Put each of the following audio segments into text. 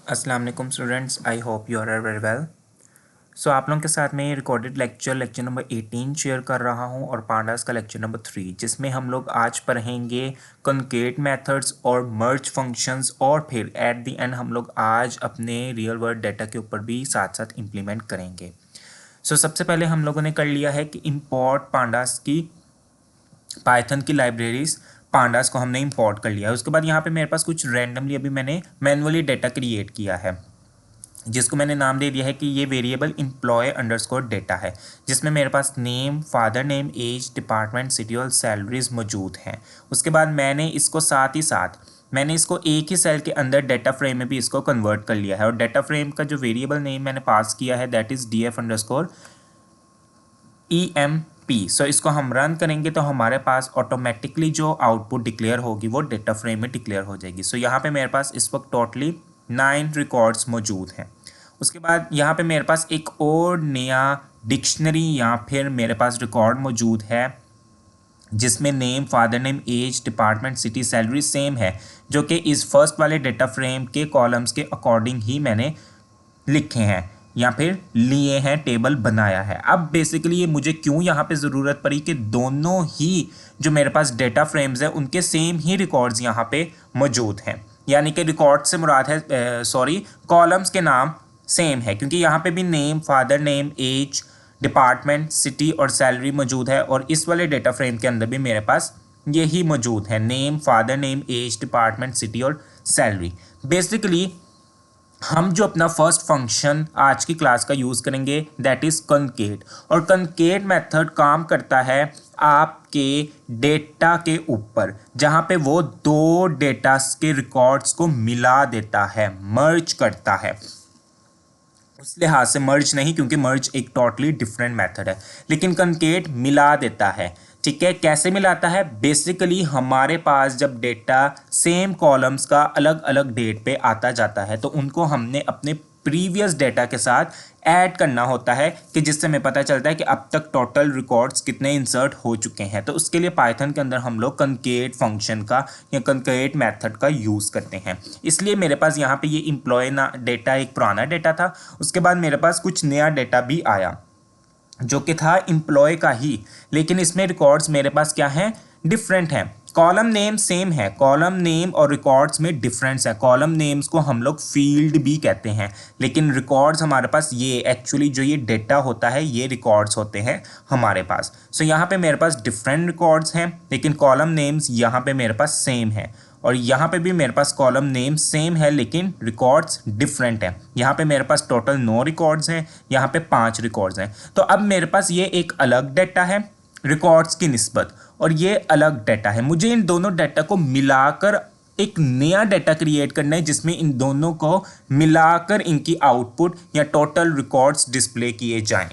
अस्सलाम वालेकुम students, I hope you are very well. So आप लोगों के साथ में रिकॉर्डेड लेक्चर नंबर 18 शेयर कर रहा हूं और पांडास का लेक्चर नंबर 3, जिसमें हम लोग आज पढ़ेंगे कॉन्केट मेथड्स और मर्ज फंक्शंस, और फिर एट द एंड हम लोग आज अपने रियल वर्ल्ड डाटा के ऊपर भी साथ साथ इम्प्लीमेंट करेंगे। सो सबसे पहले हम लोगों ने कर लिया है कि इम्पोर्ट पांडास की पाइथन की लाइब्रेरीज पांडास को हमने इंपोर्ट कर लिया है। उसके बाद यहाँ पे मेरे पास कुछ रैंडमली अभी मैंने मैनुअली डाटा क्रिएट किया है, जिसको मैंने नाम दे दिया है कि ये वेरिएबल एम्प्लॉय अंडरस्कोर डेटा है, जिसमें मेरे पास name, father name, age, department, city और सैलरीज मौजूद हैं। उसके बाद मैंने इसको साथ ही साथ मैंने इसको एक ही सेल के अंदर डाटा फ्रेम में भी इसको कन्वर्ट कर लिया है, और डाटा फ्रेम का जो वेरिएबल नेम मैंने पास किया है that is df underscore EMP। सो इसको हम रन करेंगे तो हमारे पास ऑटोमेटिकली जो आउटपुट डिक्लेयर होगी वो डेटा फ्रेम में डिक्लेयर हो जाएगी। सो यहाँ पे मेरे पास इस वक्त टोटली 9 रिकॉर्ड्स मौजूद हैं। उसके बाद यहाँ पे मेरे पास एक और नया डिक्शनरी या फिर मेरे पास रिकॉर्ड मौजूद है, जिसमें name, father name, age, department, city, salary same है, जो कि इस फर्स्ट वाले डेटा फ्रेम के कॉलम्स के अकॉर्डिंग ही मैंने लिखे हैं या फिर लिए हैं, टेबल बनाया है। अब बेसिकली ये मुझे क्यों यहाँ पे ज़रूरत पड़ी कि दोनों ही जो मेरे पास डेटा फ्रेम्स हैं उनके सेम ही रिकॉर्ड्स यहाँ पे मौजूद हैं, यानी कि रिकॉर्ड से मुराद है कॉलम्स के नाम सेम है, क्योंकि यहाँ पे भी name, father name, age, department, city और सैलरी मौजूद है, और इस वाले डेटा फ्रेम के अंदर भी मेरे पास यही मौजूद है, name, father name, age, department, city और सैलरी। बेसिकली हम जो अपना फर्स्ट फंक्शन आज की क्लास का यूज़ करेंगे दैट इज़ कॉन्केट, और कॉन्केट मेथड काम करता है आपके डेटा के ऊपर, जहाँ पे वो दो डेटास के रिकॉर्ड्स को मिला देता है, मर्ज करता है। उस लिहाज से मर्ज नहीं, क्योंकि मर्ज एक टोटली डिफरेंट मेथड है, लेकिन कॉन्केट मिला देता है। ठीक है, कैसे मिलाता है? बेसिकली हमारे पास जब डेटा सेम कॉलम्स का अलग अलग डेट पे आता जाता है तो उनको हमने अपने प्रीवियस डेटा के साथ ऐड करना होता है, कि जिससे हमें पता चलता है कि अब तक टोटल रिकॉर्ड्स कितने इंसर्ट हो चुके हैं। तो उसके लिए पाइथन के अंदर हम लोग कॉन्केट फंक्शन का या कॉन्केट मेथड का यूज़ करते हैं। इसलिए मेरे पास यहाँ पे ये एम्प्लॉय ना डेटा एक पुराना डेटा था, उसके बाद मेरे पास कुछ नया डेटा भी आया जो कि था एम्प्लॉय का ही, लेकिन इसमें रिकॉर्ड्स मेरे पास क्या हैं? डिफरेंट हैं। कॉलम नेम सेम है, कॉलम नेम और रिकॉर्ड्स में डिफरेंस है। कॉलम नेम्स को हम लोग फील्ड भी कहते हैं, लेकिन रिकॉर्ड्स हमारे पास ये एक्चुअली जो ये डेटा होता है ये रिकॉर्ड्स होते हैं हमारे पास। सो यहाँ पे मेरे पास डिफरेंट रिकॉर्ड्स हैं, लेकिन कॉलम नेम्स यहाँ पे मेरे पास सेम है, और यहाँ पे भी मेरे पास कॉलम नेम सेम है लेकिन रिकॉर्ड्स डिफरेंट है। यहाँ पे मेरे पास टोटल 9 रिकॉर्ड्स हैं, यहाँ पे 5 रिकॉर्ड्स हैं। तो अब मेरे पास ये एक अलग डाटा है रिकॉर्ड्स की निस्बत, और ये अलग डाटा है। मुझे इन दोनों डाटा को मिलाकर एक नया डाटा क्रिएट करना है, जिसमें इन दोनों को मिलाकर इनकी आउटपुट या टोटल रिकॉर्ड्स डिस्प्ले किए जाएं।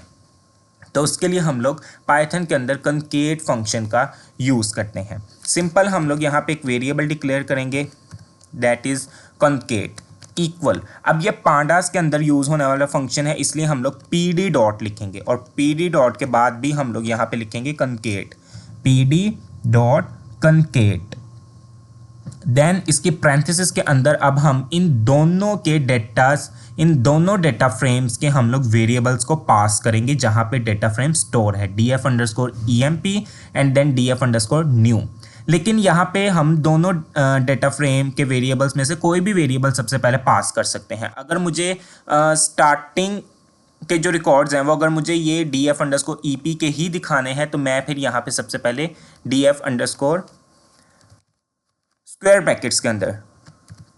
तो उसके लिए हम लोग पाइथन के अंदर कॉन्केट फंक्शन का यूज़ करते हैं। सिंपल हम लोग यहाँ पे एक वेरिएबल डिक्लेयर करेंगे दैट इज़ कॉन्केट इक्वल। अब ये पांडास के अंदर यूज़ होने वाला फंक्शन है, इसलिए हम लोग pd डॉट लिखेंगे, और pd डॉट के बाद भी हम लोग यहाँ पे लिखेंगे concat, pd dot concat. Then इसकी पैरेंथेसिस के अंदर अब हम इन दोनों डेटा फ्रेम्स के हम लोग वेरिएबल्स को पास करेंगे, जहाँ पे डेटा फ्रेम स्टोर है, df underscore emp and then df underscore new. लेकिन यहाँ पे हम दोनों डेटा फ्रेम के वेरिएबल्स में से कोई भी वेरिएबल सबसे पहले पास कर सकते हैं। अगर मुझे स्टार्टिंग के जो रिकॉर्ड्स हैं वो अगर मुझे ये df अंडरस्कोर ep के ही दिखाने हैं, तो मैं फिर यहाँ पे सबसे पहले df अंडरस्कोर स्क्वायर ब्रैकेट्स के अंदर,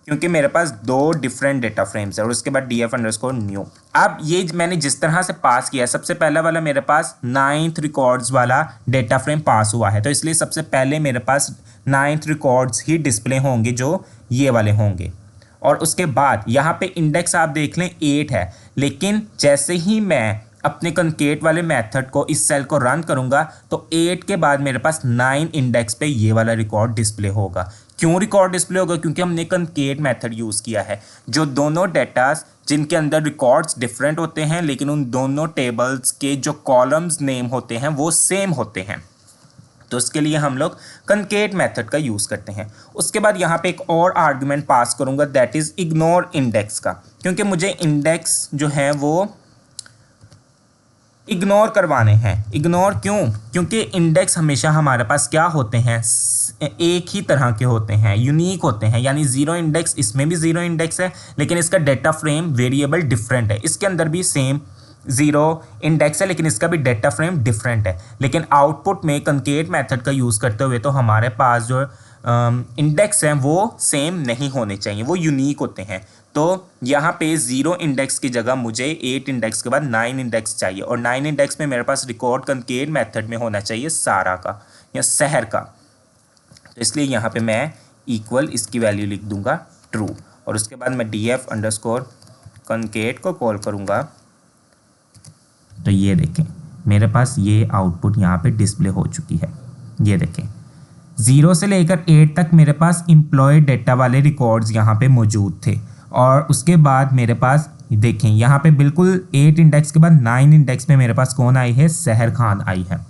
क्योंकि मेरे पास दो डिफरेंट डेटा फ्रेम्स है, और उसके बाद df अंडरस्कोर न्यू। अब ये मैंने जिस तरह से पास किया, सबसे पहला वाला मेरे पास 9th रिकॉर्ड्स वाला डेटा फ्रेम पास हुआ है, तो इसलिए सबसे पहले मेरे पास 9th रिकॉर्ड्स ही डिस्प्ले होंगे जो ये वाले होंगे। और उसके बाद यहाँ पे इंडेक्स आप देख लें 8 है, लेकिन जैसे ही मैं अपने कॉन्केट वाले मेथड को इस सेल को रन करूँगा तो 8 के बाद मेरे पास 9 इंडेक्स पे ये वाला रिकॉर्ड डिस्प्ले होगा। क्यों रिकॉर्ड डिस्प्ले होगा? क्योंकि हमने कॉन्केट मेथड यूज़ किया है, जो दोनों डेटास जिनके अंदर रिकॉर्ड्स डिफरेंट होते हैं लेकिन उन दोनों टेबल्स के जो कॉलम्स नेम होते हैं वो सेम होते हैं। तो उसके लिए हम लोग कंकेट मेथड का यूज़ करते हैं। उसके बाद यहाँ पे एक और आर्गुमेंट पास करूँगा, दैट इज़ इग्नोर इंडेक्स का, क्योंकि मुझे इंडेक्स जो है वो इग्नोर करवाने हैं। इग्नोर क्यों? क्योंकि इंडेक्स हमेशा हमारे पास क्या होते हैं, एक ही तरह के होते हैं, यूनिक होते हैं। यानी ज़ीरो इंडेक्स, इसमें भी ज़ीरो इंडेक्स है लेकिन इसका डेटा फ्रेम वेरिएबल डिफरेंट है। इसके अंदर भी सेम ज़ीरो इंडेक्स है लेकिन इसका भी डेटा फ्रेम डिफरेंट है। लेकिन आउटपुट में कंकेट मेथड का यूज़ करते हुए तो हमारे पास जो इंडेक्स हैं वो सेम नहीं होने चाहिए, वो यूनिक होते हैं। तो यहाँ पे 0 इंडेक्स की जगह मुझे 8 इंडेक्स के बाद 9 इंडेक्स चाहिए, और 9 इंडेक्स में मेरे पास रिकॉर्ड कंकेट मेथड में होना चाहिए सारा का या शहर का। तो इसलिए यहाँ पे मैं इक्वल इसकी वैल्यू लिख दूंगा ट्रू, और उसके बाद मैं df अंडरस्कोर कंकेट को कॉल करूँगा। तो ये देखें मेरे पास ये आउटपुट यहाँ पे डिस्प्ले हो चुकी है। ये देखें 0 से लेकर 8 तक मेरे पास एम्प्लॉय डेटा वाले रिकॉर्ड्स यहाँ पे मौजूद थे, और उसके बाद मेरे पास देखें यहाँ पे बिल्कुल 8 इंडेक्स के बाद 9 इंडेक्स में मेरे पास कौन आई है, सहर खान आई है।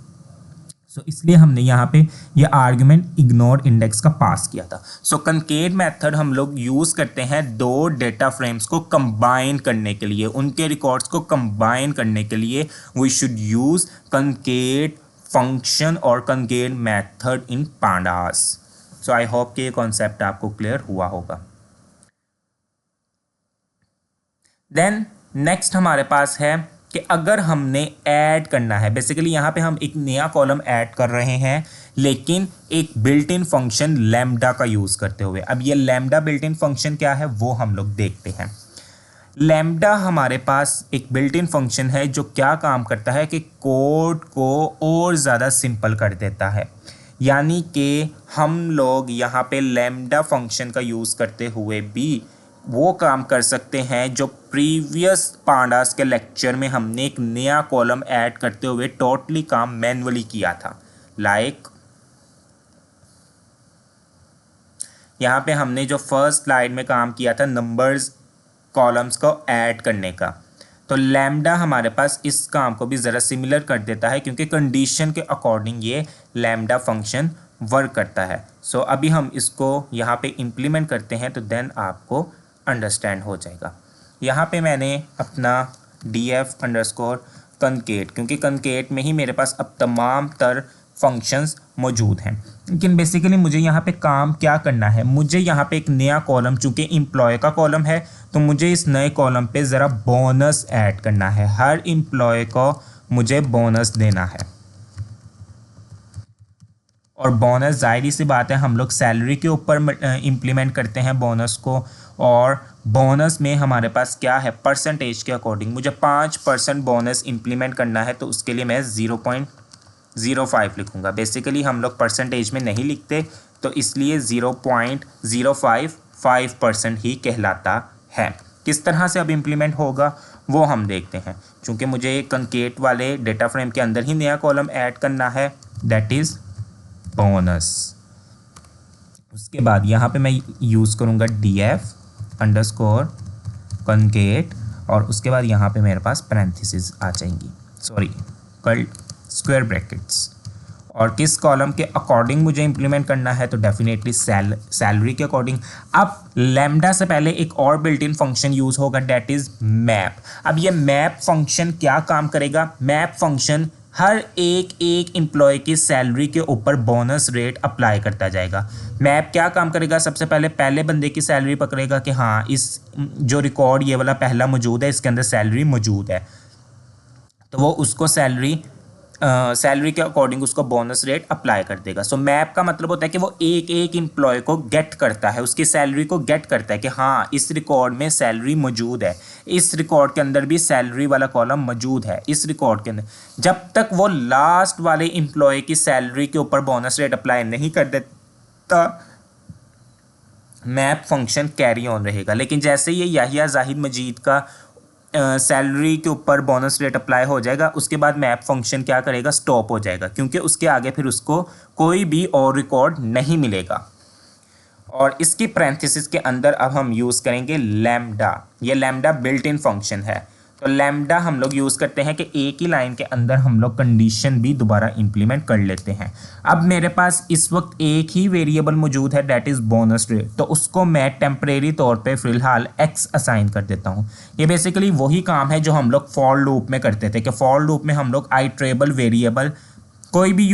सो इसलिए हमने यहाँ पे ये आर्गुमेंट इग्नोर इंडेक्स का पास किया था। सो कंकेट मेथड हम लोग यूज़ करते हैं दो डेटा फ्रेम्स को कंबाइन करने के लिए, उनके रिकॉर्ड्स को कंबाइन करने के लिए we should use concat function और concat method in Pandas. So I hope कि ये कॉन्सेप्ट आपको क्लियर हुआ होगा। देन नेक्स्ट हमारे पास है कि अगर हमने ऐड करना है, बेसिकली यहाँ पे हम एक नया कॉलम ऐड कर रहे हैं लेकिन एक बिल्ट इन फंक्शन लैम्डा का यूज़ करते हुए। अब ये लैम्डा बिल्ट इन फंक्शन क्या है वो हम लोग देखते हैं। लैम्डा हमारे पास एक बिल्ट इन फंक्शन है जो क्या काम करता है कि कोड को और ज़्यादा सिंपल कर देता है। यानी कि हम लोग यहाँ पे लैम्डा फंक्शन का यूज़ करते हुए भी वो काम कर सकते हैं जो प्रीवियस पांडास के लेक्चर में हमने एक नया कॉलम ऐड करते हुए टोटली काम मैन्युअली किया था। लाइक यहाँ पे हमने जो फर्स्ट स्लाइड में काम किया था नंबर्स कॉलम्स को ऐड करने का, तो लैम्डा हमारे पास इस काम को भी ज़रा सिमिलर कर देता है क्योंकि कंडीशन के अकॉर्डिंग ये लैम्डा फंक्शन वर्क करता है। सो अभी हम इसको यहाँ पे इम्प्लीमेंट करते हैं तो देन आपको अंडरस्टैंड हो जाएगा। यहाँ पे मैंने अपना df अंडरस्कोर कंकेट, क्योंकि कंकेट में ही मेरे पास अब तमाम तर फंक्शंस मौजूद हैं, लेकिन बेसिकली मुझे यहाँ पे काम क्या करना है, मुझे यहाँ पे एक नया कॉलम, चूँकि एम्प्लॉय का कॉलम है तो मुझे इस नए कॉलम पे ज़रा बोनस ऐड करना है। हर एम्प्लॉय को मुझे बोनस देना है, और बोनस जाहिर सी बात है हम लोग सैलरी के ऊपर इम्प्लीमेंट करते हैं बोनस को, और बोनस में हमारे पास क्या है, परसेंटेज के अकॉर्डिंग मुझे 5% बोनस इम्प्लीमेंट करना है, तो उसके लिए मैं 0.05 लिखूँगा। बेसिकली हम लोग परसेंटेज में नहीं लिखते तो इसलिए 0.055% ही कहलाता है। किस तरह से अब इम्प्लीमेंट होगा वो हम देखते हैं। चूँकि मुझे कंकेट वाले डेटा फ्रेम के अंदर ही नया कॉलम ऐड करना है, दैट इज़ बोनस। उसके बाद यहाँ पे मैं यूज़ करूँगा df अंडरस्कोर कंकेट, और उसके बाद यहाँ पे मेरे पास पैरेंथेसिस आ जाएंगी, सॉरी स्क्वायर ब्रैकेट्स। और किस कॉलम के अकॉर्डिंग मुझे इम्प्लीमेंट करना है, तो डेफिनेटली सैलरी के अकॉर्डिंग। अब लैम्डा से पहले एक और बिल्ट इन फंक्शन यूज़ होगा, डेट इज़ मैप। अब ये मैप फंक्शन क्या काम करेगा, मैप फंक्शन हर एक एम्प्लॉय की सैलरी के ऊपर बोनस रेट अप्लाई करता जाएगा। मैप क्या काम करेगा, सबसे पहले बंदे की सैलरी पकड़ेगा कि हाँ इस जो रिकॉर्ड ये वाला पहला मौजूद है इसके अंदर सैलरी मौजूद है, तो वो उसको सैलरी के अकॉर्डिंग उसको बोनस रेट अप्लाई कर देगा। सो मैप का मतलब होता है कि वो एक एम्प्लॉय को गेट करता है, उसकी सैलरी को गेट करता है कि हाँ इस रिकॉर्ड में सैलरी मौजूद है, इस रिकॉर्ड के अंदर भी सैलरी वाला कॉलम मौजूद है, इस रिकॉर्ड के अंदर। जब तक वो लास्ट वाले एम्प्लॉय की सैलरी के ऊपर बोनस रेट अप्लाई नहीं कर देता मैप फंक्शन कैरी ऑन रहेगा। लेकिन जैसे ये याहिया जाहिद मजीद का सैलरी के ऊपर बोनस रेट अप्लाई हो जाएगा, उसके बाद मैप फंक्शन क्या करेगा, स्टॉप हो जाएगा, क्योंकि उसके आगे फिर उसको कोई भी और रिकॉर्ड नहीं मिलेगा। और इसकी पैरेंथेसिस के अंदर अब हम यूज़ करेंगे लैम्डा। ये लैम्डा बिल्ट इन फंक्शन है, तो लैम्डा हम लोग यूज़ करते हैं कि एक ही लाइन के अंदर हम लोग कंडीशन भी दोबारा इंप्लीमेंट कर लेते हैं। अब मेरे पास इस वक्त एक ही वेरिएबल मौजूद है, दैट इज़ बोनस रेट, तो उसको मैं टेम्परेरी तौर पे फ़िलहाल एक्स असाइन कर देता हूँ। ये बेसिकली वही काम है जो हम लोग फॉर लूप में करते थे कि फॉर लूप में हम लोग आइट्रेबल वेरिएबल कोई भी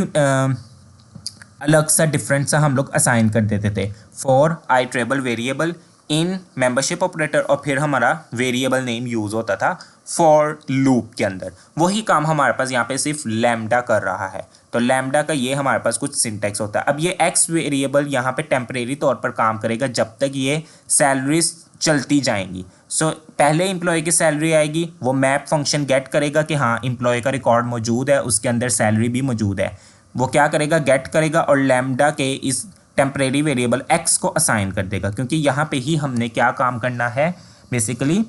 अलग सा डिफरेंट सा हम लोग असाइन कर देते थे for iterable variable in membership operator, और फिर हमारा वेरिएबल नेम यूज़ होता था फॉर लूप के अंदर। वही काम हमारे पास यहाँ पे सिर्फ लैम्डा कर रहा है। तो लैम्डा का ये हमारे पास कुछ सिंटैक्स होता है। अब ये एक्स वेरिएबल यहाँ पे टेम्परेरी तौर पर काम करेगा जब तक ये सैलरीज चलती जाएंगी। सो पहले एम्प्लॉय की सैलरी आएगी, वो मैप फंक्शन गेट करेगा कि हाँ एम्प्लॉय का रिकॉर्ड मौजूद है, उसके अंदर सैलरी भी मौजूद है। वो क्या करेगा, गेट करेगा और लैम्डा के इस टेम्परेरी वेरिएबल एक्स को असाइन कर देगा, क्योंकि यहाँ पे ही हमने क्या काम करना है, बेसिकली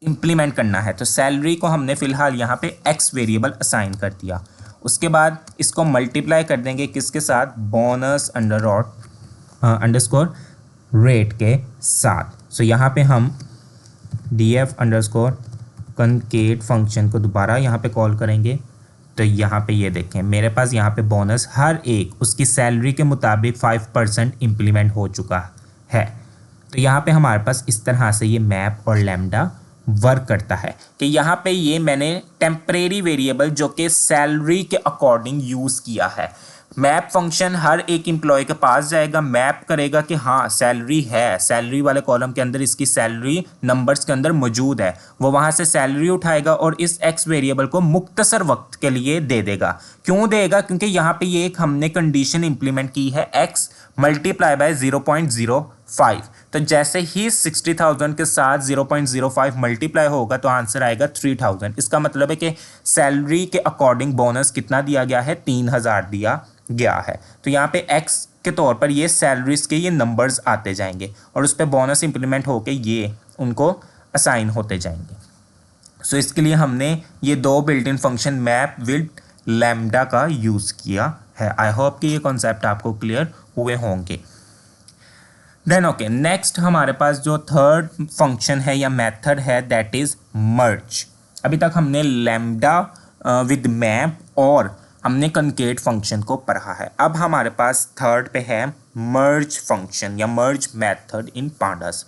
इम्प्लीमेंट करना है। तो सैलरी को हमने फ़िलहाल यहाँ पे एक्स वेरिएबल असाइन कर दिया। उसके बाद इसको मल्टीप्लाई कर देंगे किसके साथ, बोनस अंडरस्कोर रेट के साथ। सो यहाँ पे हम df अंडरस्कोर कनकेट फंक्शन को दोबारा यहाँ पे कॉल करेंगे। तो यहाँ पे ये देखें मेरे पास यहाँ पे बोनस हर एक उसकी सैलरी के मुताबिक 5% इम्प्लीमेंट हो चुका है। तो यहाँ पे हमारे पास इस तरह से ये मैप और लैम्डा वर्क करता है कि यहाँ पे ये मैंने टेम्परेरी वेरिएबल जो कि सैलरी के अकॉर्डिंग यूज़ किया है। मैप फंक्शन हर एक एम्प्लॉय के पास जाएगा, मैप करेगा कि हाँ सैलरी है, सैलरी वाले कॉलम के अंदर इसकी सैलरी नंबर्स के अंदर मौजूद है। वो वहाँ से सैलरी उठाएगा और इस एक्स वेरिएबल को मुख्तसर वक्त के लिए दे देगा। क्यों देगा, क्योंकि यहाँ पे ये एक हमने कंडीशन इंप्लीमेंट की है एक्स मल्टीप्लाई बाय 0.05। तो जैसे ही 60,000 के साथ 0.05 मल्टीप्लाई होगा तो आंसर आएगा 3000। इसका मतलब है कि सैलरी के अकॉर्डिंग बोनस कितना दिया गया है, 3000 दिया गया है। तो यहाँ पे x के तौर पर ये सैलरीज के ये नंबर्स आते जाएंगे और उस पर बोनस इंप्लीमेंट होके ये उनको असाइन होते जाएंगे। सो इसके लिए हमने ये दो built in function map with lambda का यूज़ किया है। आई होप कि ये कॉन्सेप्ट आपको क्लियर हुए होंगे। देन ओके, नेक्स्ट हमारे पास जो थर्ड फंक्शन है या मेथड है दैट इज़ मर्ज। अभी तक हमने लैम्डा विद मैप और हमने कनकेट फंक्शन को पढ़ा है। अब हमारे पास थर्ड पे है मर्ज फंक्शन या मर्ज मेथड इन पांडास।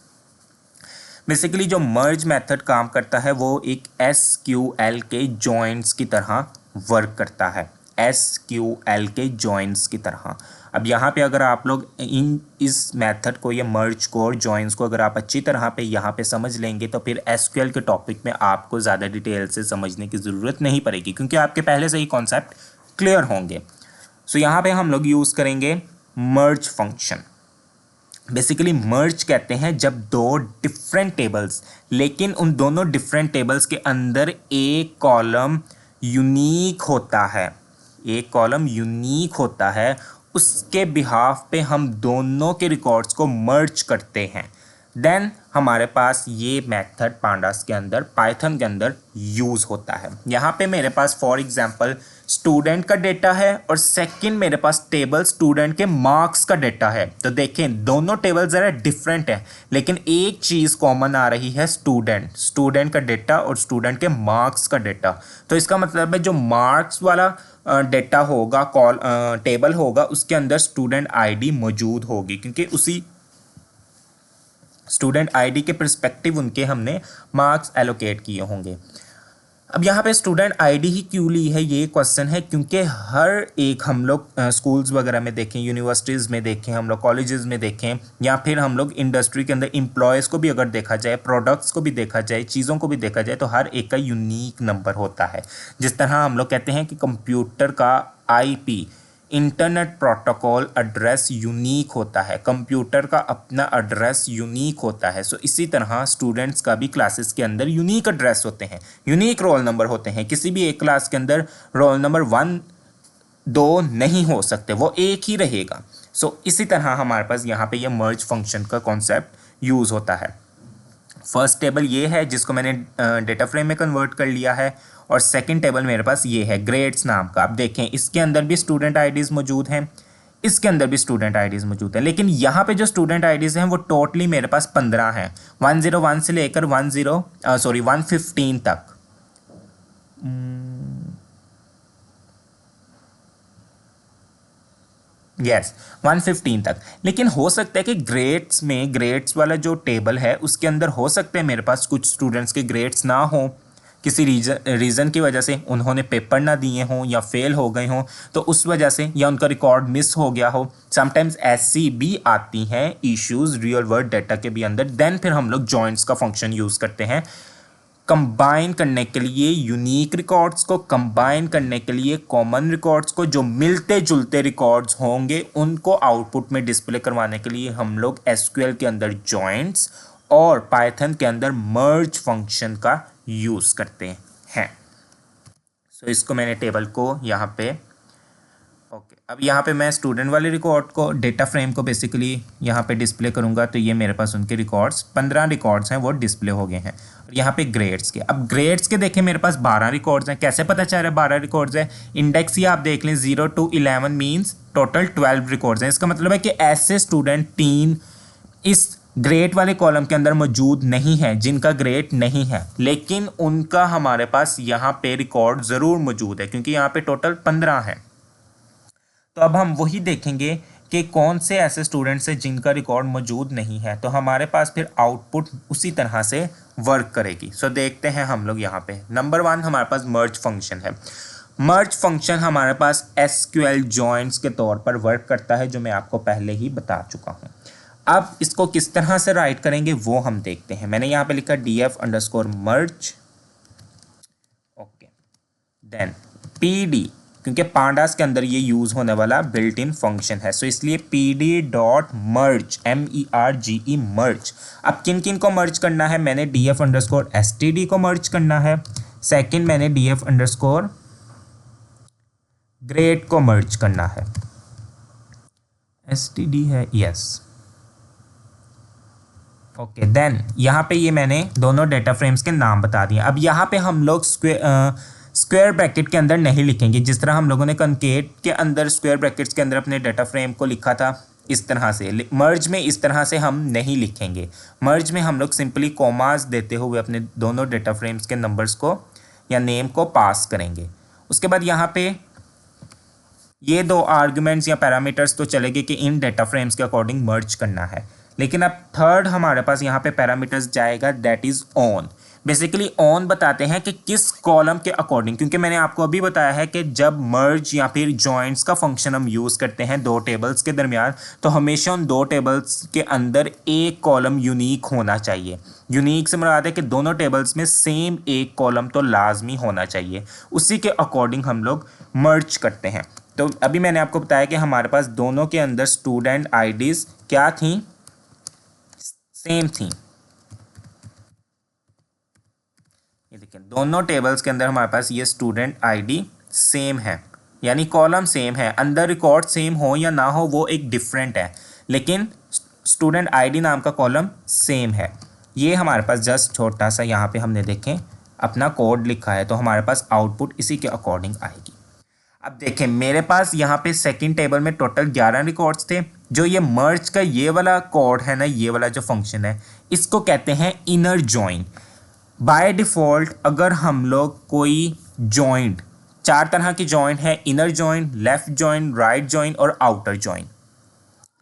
बेसिकली जो मर्ज मेथड काम करता है वो एक SQL के जॉइंट्स की तरह वर्क करता है, SQL के जॉइंट्स की तरह। अब यहाँ पे अगर आप लोग इस मेथड को या मर्ज को और जॉइंट्स को अगर आप अच्छी तरह पे यहाँ पे समझ लेंगे तो फिर SQL के टॉपिक में आपको ज़्यादा डिटेल से समझने की ज़रूरत नहीं पड़ेगी, क्योंकि आपके पहले से ही कॉन्सेप्ट क्लियर होंगे। सो यहाँ पे हम लोग यूज़ करेंगे मर्ज फंक्शन। बेसिकली मर्ज कहते हैं जब दो डिफरेंट टेबल्स, लेकिन उन दोनों डिफरेंट टेबल्स के अंदर एक कॉलम यूनिक होता है, एक कॉलम यूनिक होता है, उसके बिहाफ पे हम दोनों के रिकॉर्ड्स को मर्ज करते हैं। देन हमारे पास ये मेथड पांडास के अंदर, पाइथन के अंदर यूज़ होता है। यहाँ पे मेरे पास फॉर एग्जांपल स्टूडेंट का डेटा है और सेकंड मेरे पास टेबल स्टूडेंट के मार्क्स का डेटा है। तो देखें दोनों टेबल ज़रा डिफरेंट है, लेकिन एक चीज़ कॉमन आ रही है, स्टूडेंट का डेटा और स्टूडेंट के मार्क्स का डेटा। तो इसका मतलब है जो मार्क्स वाला डेटा होगा, टेबल होगा, उसके अंदर स्टूडेंट ID मौजूद होगी, क्योंकि उसी स्टूडेंट ID के पर्सपेक्टिव उनके हमने मार्क्स एलोकेट किए होंगे। अब यहाँ पे स्टूडेंट ID ही क्यों ली है, ये क्वेश्चन है, क्योंकि हर एक हम लोग स्कूल्स वगैरह में देखें, यूनिवर्सिटीज़ में देखें, हम लोग कॉलेजेस में देखें, या फिर हम लोग इंडस्ट्री के अंदर एम्प्लॉयज़ को भी अगर देखा जाए, प्रोडक्ट्स को भी देखा जाए, चीज़ों को भी देखा जाए, तो हर एक का यूनिक नंबर होता है। जिस तरह हम लोग कहते हैं कि कंप्यूटर का IP internet protocol address unique होता है, कंप्यूटर का अपना एड्रेस यूनिक होता है। सो इसी तरह स्टूडेंट्स का भी क्लासेस के अंदर यूनिक एड्रेस होते हैं, यूनिक रोल नंबर होते हैं। किसी भी एक क्लास के अंदर रोल नंबर 1, 2 नहीं हो सकते, वो एक ही रहेगा। सो इसी तरह हमारे पास यहाँ पे ये मर्ज फंक्शन का कॉन्सेप्ट यूज़ होता है। फर्स्ट टेबल ये है जिसको मैंने डेटा फ्रेम में कन्वर्ट कर लिया है, और सेकंड टेबल मेरे पास ये है ग्रेड्स नाम का। आप देखें इसके अंदर भी स्टूडेंट IDs मौजूद हैं, इसके अंदर भी स्टूडेंट आईडीज़ मौजूद है, लेकिन यहाँ पे जो स्टूडेंट आईडीज़ हैं वो टोटली मेरे पास 15 हैं, 101 से लेकर 115 तक। यस 115 तक। लेकिन हो सकता है कि ग्रेड्स वाला जो टेबल है उसके अंदर हो सकते हैं मेरे पास कुछ स्टूडेंट्स के ग्रेड्स ना हो, किसी रीज़न की वजह से उन्होंने पेपर ना दिए हों या फेल हो गए हों, तो उस वजह से, या उनका रिकॉर्ड मिस हो गया हो। समटाइम्स ऐसी भी आती हैं इश्यूज़ रियल वर्ल्ड डाटा के भी अंदर। देन फिर हम लोग जॉइंट्स का फंक्शन यूज़ करते हैं कंबाइन करने के लिए, यूनिक रिकॉर्ड्स को कंबाइन करने के लिए कॉमन रिकॉर्ड्स को, जो मिलते जुलते रिकॉर्ड्स होंगे उनको आउटपुट में डिस्प्ले करवाने के लिए हम लोग एसक्यूएल के अंदर जॉइंट्स और पाइथन के अंदर मर्ज फंक्शन का यूज़ करते हैं। सो इसको मैंने टेबल को यहाँ पे ओके अब यहाँ पे मैं स्टूडेंट वाले रिकॉर्ड को, डेटा फ्रेम को बेसिकली यहाँ पे डिस्प्ले करूँगा, तो ये मेरे पास उनके रिकॉर्ड्स 15 रिकॉर्ड्स हैं वो डिस्प्ले हो गए हैं। और यहाँ पे ग्रेड्स के, अब ग्रेड्स के देखें मेरे पास 12 रिकॉर्ड्स हैं। कैसे पता चल रहा है 12 रिकॉर्ड्स है? इंडेक्स ही आप देख लें, 0 to 11 मीन्स टोटल 12 रिकॉर्ड्स हैं। इसका मतलब है कि ऐसे स्टूडेंट 3 इस ग्रेड वाले कॉलम के अंदर मौजूद नहीं है जिनका ग्रेड नहीं है, लेकिन उनका हमारे पास यहाँ पे रिकॉर्ड ज़रूर मौजूद है क्योंकि यहाँ पे टोटल 15 है। तो अब हम वही देखेंगे कि कौन से ऐसे स्टूडेंट्स हैं जिनका रिकॉर्ड मौजूद नहीं है, तो हमारे पास फिर आउटपुट उसी तरह से वर्क करेगी। सो देखते हैं हम लोग यहाँ पे। नंबर 1 हमारे पास मर्ज फंक्शन है। मर्ज फंक्शन हमारे पास एसक्यूएल जॉइंट्स के तौर पर वर्क करता है, जो मैं आपको पहले ही बता चुका हूँ। अब इसको किस तरह से राइट करेंगे वो हम देखते हैं। मैंने यहाँ पे लिखा df_merge, ओके, देन pd, क्योंकि पांडास के अंदर ये यूज़ होने वाला बिल्ट इन फंक्शन है, सो इसलिए pd.merge MERGE मर्ज। अब किन किन को मर्ज करना है? मैंने df_std को मर्ज करना है। सेकंड मैंने df_grade को मर्ज करना है। std है, यस, ओके। देन यहाँ पे ये मैंने दोनों डेटा फ्रेम्स के नाम बता दिए। अब यहाँ पे हम लोग स्क्वायर ब्रैकेट के अंदर नहीं लिखेंगे, जिस तरह हम लोगों ने कॉन्केट के अंदर स्क्वायर ब्रैकेट्स के अंदर अपने डेटा फ्रेम को लिखा था इस तरह से। मर्ज में इस तरह से हम नहीं लिखेंगे। मर्ज में हम लोग सिंपली कॉमास देते हुए अपने दोनों डेटा फ्रेम्स के नंबर्स को या नेम को पास करेंगे। उसके बाद यहाँ पे ये 2 आर्ग्यूमेंट्स या पैरामीटर्स तो चलेंगे कि इन डेटा फ्रेम्स के अकॉर्डिंग मर्ज करना है, लेकिन अब थर्ड हमारे पास यहाँ पे पैरामीटर्स जाएगा, that is on. Basically on बताते हैं कि किस कॉलम के अकॉर्डिंग, क्योंकि मैंने आपको अभी बताया है कि जब मर्ज या फिर जॉइंट्स का फंक्शन हम यूज़ करते हैं 2 टेबल्स के दरमियान, तो हमेशा उन 2 टेबल्स के अंदर एक कॉलम यूनिक होना चाहिए। यूनिक से मुराद है कि दोनों टेबल्स में सेम एक कॉलम तो लाजमी होना चाहिए, उसी के अकॉर्डिंग हम लोग मर्ज करते हैं। तो अभी मैंने आपको बताया कि हमारे पास दोनों के अंदर स्टूडेंट आईडीज़ क्या थी? सेम थी। ये देखिए दोनों टेबल्स के अंदर हमारे पास ये स्टूडेंट आईडी सेम है, यानी कॉलम सेम है। अंदर रिकॉर्ड सेम हो या ना हो वो एक डिफरेंट है, लेकिन स्टूडेंट आईडी नाम का कॉलम सेम है। ये हमारे पास जस्ट छोटा सा यहाँ पे हमने देखें अपना कोड लिखा है, तो हमारे पास आउटपुट इसी के अकॉर्डिंग आएगी। अब देखें मेरे पास यहाँ पे सेकंड टेबल में टोटल 11 रिकॉर्ड्स थे। जो ये मर्ज का ये वाला कोड है ना, ये वाला जो फंक्शन है, इसको कहते हैं इनर जॉइन। बाय डिफ़ॉल्ट अगर हम लोग कोई जॉइंट, 4 तरह की जॉइंट है, inner join, left join, right join और आउटर जॉइन,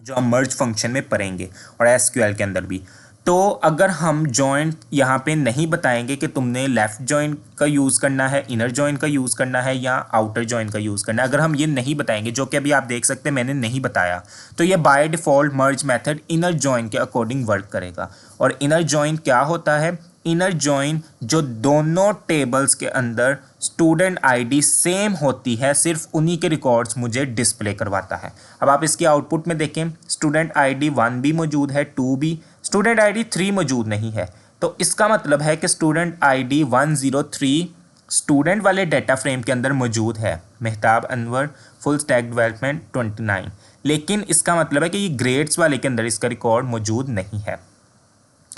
जो हम मर्ज फंक्शन में पढ़ेंगे और एसक्यूएल के अंदर भी। तो अगर हम जॉइंट यहाँ पे नहीं बताएंगे कि तुमने लेफ़्ट जॉइन का यूज़ करना है, इनर जॉइन का यूज़ करना है या आउटर जॉइन का यूज़ करना है, अगर हम ये नहीं बताएंगे, जो कि अभी आप देख सकते हैं मैंने नहीं बताया, तो ये by default merge method inner join के अकॉर्डिंग वर्क करेगा। और इनर जॉइन क्या होता है? इनर जॉइन जो दोनों टेबल्स के अंदर स्टूडेंट आईडी सेम होती है, सिर्फ उन्हीं के रिकॉर्ड्स मुझे डिस्प्ले करवाता है। अब आप इसकी आउटपुट में देखें, स्टूडेंट आईडी 1 भी मौजूद है, 2 भी, स्टूडेंट आईडी 3 मौजूद नहीं है। तो इसका मतलब है कि स्टूडेंट आईडी 103 स्टूडेंट वाले डेटा फ्रेम के अंदर मौजूद है, Mehtab Anwar, full stack development 29, लेकिन इसका मतलब है कि ये ग्रेड्स वाले के अंदर इसका रिकॉर्ड मौजूद नहीं है।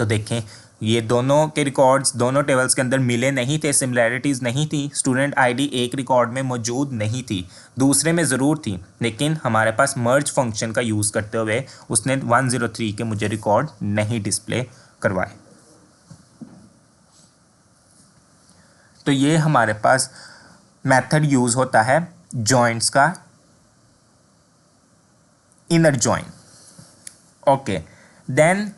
तो देखें ये दोनों के रिकॉर्ड्स दोनों टेबल्स के अंदर मिले नहीं थे, सिमिलैरिटीज़ नहीं थी। स्टूडेंट आईडी एक रिकॉर्ड में मौजूद नहीं थी, दूसरे में ज़रूर थी, लेकिन हमारे पास मर्ज फंक्शन का यूज़ करते हुए उसने 103 के मुझे रिकॉर्ड नहीं डिस्प्ले करवाए। तो ये हमारे पास मेथड यूज़ होता है जॉइंट्स का, inner join. Okay, then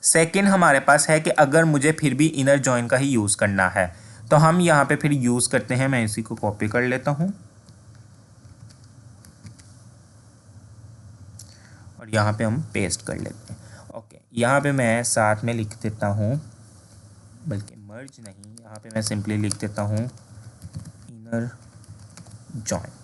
second हमारे पास है कि अगर मुझे फिर भी इनर जॉइन का ही यूज़ करना है तो हम यहाँ पे फिर यूज़ करते हैं, मैं इसी को कॉपी कर लेता हूँ और यहाँ पे हम पेस्ट कर लेते हैं। ओके, यहाँ पे मैं साथ में लिख देता हूँ, बल्कि मर्ज नहीं, यहाँ पे मैं सिंपली लिख देता हूँ इनर जॉइन।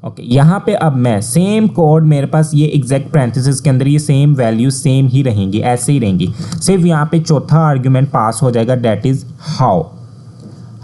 ओके, यहाँ पे अब मैं सेम कोड, मेरे पास ये एग्जैक्ट पैरेंथेसिस के अंदर ये सेम वैल्यू सेम ही रहेंगी, ऐसे ही रहेंगी, सिर्फ यहाँ पे चौथा आर्ग्यूमेंट पास हो जाएगा, डेट इज हाउ।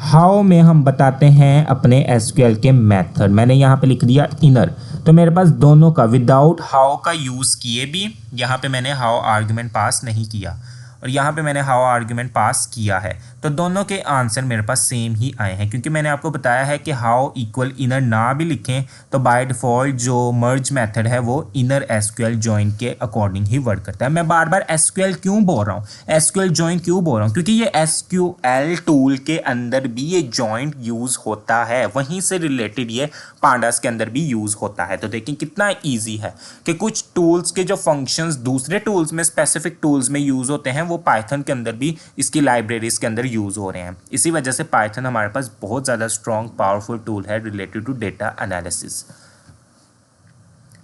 हाउ में हम बताते हैं अपने एसक्यूएल के मेथड। मैंने यहाँ पे लिख दिया इनर, तो मेरे पास दोनों का विदाउट हाउ का यूज़ किए भी यहाँ पे मैंने हाउ आर्ग्यूमेंट पास नहीं किया और यहाँ पे मैंने हाउ आर्ग्यूमेंट पास किया है, तो दोनों के आंसर मेरे पास सेम ही आए हैं। क्योंकि मैंने आपको बताया है कि हाउ इक्वल इनर ना भी लिखें तो बाय डिफ़ॉल्ट जो मर्ज मेथड है वो इनर एसक्यूएल जॉइन के अकॉर्डिंग ही वर्क करता है। मैं बार बार एसक्यूएल क्यों बोल रहा हूँ, एसक्यूएल जॉइन क्यों बोल रहा हूँ, क्योंकि ये एसक्यूएल टूल के अंदर भी ये जॉइंट यूज़ होता है, वहीं से रिलेटेड ये पांडास के अंदर भी यूज़ होता है। तो देखिए कितना ईजी है कि कुछ टूल्स के जो फंक्शंस दूसरे टूल्स में, स्पेसिफिक टूल्स में यूज़ होते हैं, वो पाइथन के अंदर भी इसकी लाइब्रेरीज के अंदर यूज़ हो रहे हैं। इसी वजह से पाइथन हमारे पास बहुत ज़्यादा स्ट्रॉन्ग पावरफुल टूल है related to data analysis.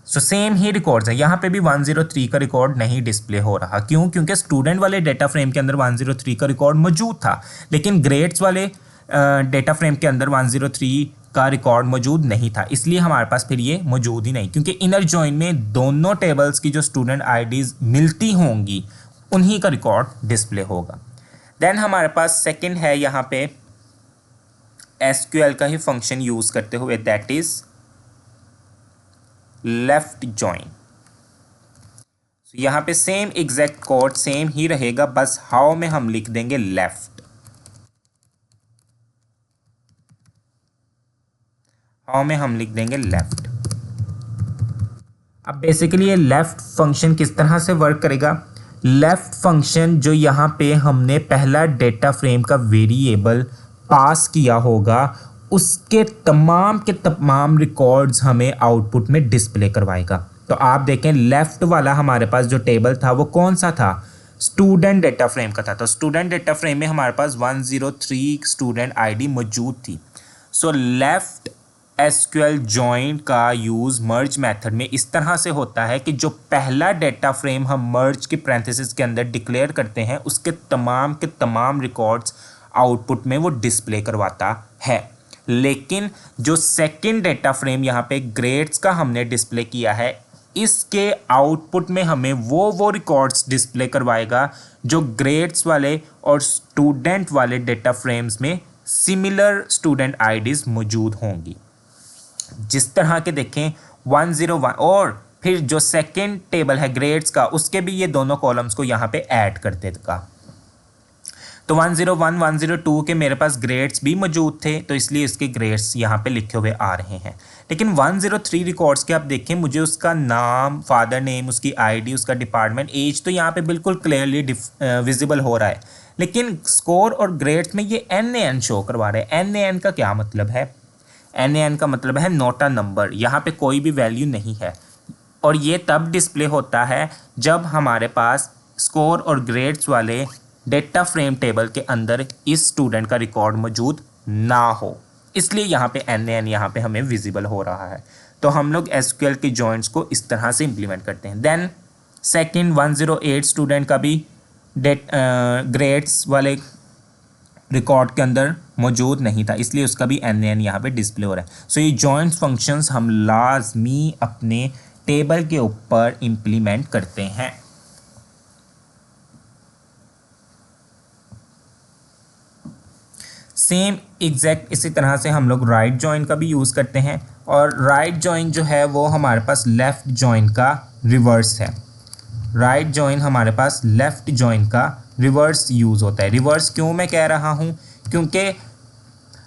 So same ही रिकॉर्ड्स है, यहाँ पे भी 103 का रिकॉर्ड नहीं डिस्प्ले हो रहा। क्यों? क्योंकि स्टूडेंट वाले डेटा फ्रेम के अंदर 103 का रिकॉर्ड मौजूद था, लेकिन ग्रेड्स वाले डेटा फ्रेम के अंदर 103 का रिकॉर्ड मौजूद नहीं था, इसलिए हमारे पास फिर ये मौजूद ही नहीं। क्योंकि इनर जॉइन में दोनों टेबल्स की जो स्टूडेंट आईडीज मिलती होंगी उन्हीं का रिकॉर्ड डिस्प्ले होगा। देन हमारे पास सेकंड है यहाँ पे एसक्यूएल का ही फंक्शन यूज़ करते हुए, दैट इज लेफ्ट जॉइन। यहाँ पे सेम एग्जैक्ट कोड सेम ही रहेगा, बस हाउ में हम लिख देंगे लेफ्ट। हाउ में हम लिख देंगे लेफ्ट। अब बेसिकली ये लेफ्ट फंक्शन किस तरह से वर्क करेगा? लेफ्ट फंक्शन जो यहाँ पे हमने पहला डेटा फ्रेम का वेरिएबल पास किया होगा उसके तमाम के तमाम रिकॉर्ड्स हमें आउटपुट में डिस्प्ले करवाएगा। तो आप देखें लेफ्ट वाला हमारे पास जो टेबल था वो कौन सा था? स्टूडेंट डेटा फ्रेम का था। तो स्टूडेंट डेटा फ्रेम में हमारे पास 103 स्टूडेंट आईडी मौजूद थी। सो लेफ्ट एसक्यूएल जॉइन का यूज़ मर्ज मेथड में इस तरह से होता है कि जो पहला डेटा फ्रेम हम मर्ज के पैरेंथेसिस के अंदर डिक्लेयर करते हैं उसके तमाम रिकॉर्ड्स आउटपुट में वो डिस्प्ले करवाता है। लेकिन जो सेकंड डेटा फ्रेम यहाँ पे ग्रेड्स का हमने डिस्प्ले किया है, इसके आउटपुट में हमें वो रिकॉर्ड्स डिस्प्ले करवाएगा जो ग्रेड्स वाले और स्टूडेंट वाले डेटा फ्रेम्स में सिमिलर स्टूडेंट आईडीज मौजूद होंगी। जिस तरह के देखें 101, और फिर जो सेकंड टेबल है ग्रेड्स का उसके भी ये दोनों कॉलम्स को यहाँ पे ऐड कर देगा। तो 101, 102 के मेरे पास ग्रेड्स भी मौजूद थे, तो इसलिए इसके ग्रेड्स यहाँ पे लिखे हुए आ रहे हैं। लेकिन 103 रिकॉर्ड्स के आप देखें, मुझे उसका नाम, फादर नेम, उसकी आईडी, उसका डिपार्टमेंट, एज तो यहाँ पे बिल्कुल क्लियरली विजिबल हो रहा है, लेकिन स्कोर और ग्रेड्स में ये NaN शो करवा रहे हैं। NaN का क्या मतलब है? NaN का मतलब है नोट अ नंबर, यहाँ पे कोई भी वैल्यू नहीं है। और ये तब डिस्प्ले होता है जब हमारे पास स्कोर और ग्रेड्स वाले डेटा फ्रेम टेबल के अंदर इस स्टूडेंट का रिकॉर्ड मौजूद ना हो, इसलिए यहाँ पे NaN यहाँ पे हमें विजिबल हो रहा है। तो हम लोग एसक्यूएल के जॉइंट्स को इस तरह से इम्प्लीमेंट करते हैं। देन सेकंड 108 स्टूडेंट का भी ग्रेड्स वाले रिकॉर्ड के अंदर मौजूद नहीं था, इसलिए उसका भी NaN यहाँ पे डिस्प्ले हो रहा है। सो ये जॉइंट्स फंक्शंस हम लाजमी अपने टेबल के ऊपर इम्प्लीमेंट करते हैं। सेम एग्जैक्ट इसी तरह से हम लोग राइट जॉइन का भी यूज़ करते हैं, और राइट जॉइन जो है वो हमारे पास लेफ़्ट जॉइन का रिवर्स है। राइट जॉइन हमारे पास लेफ़्ट जॉइन का रिवर्स यूज़ होता है। रिवर्स क्यों मैं कह रहा हूँ, क्योंकि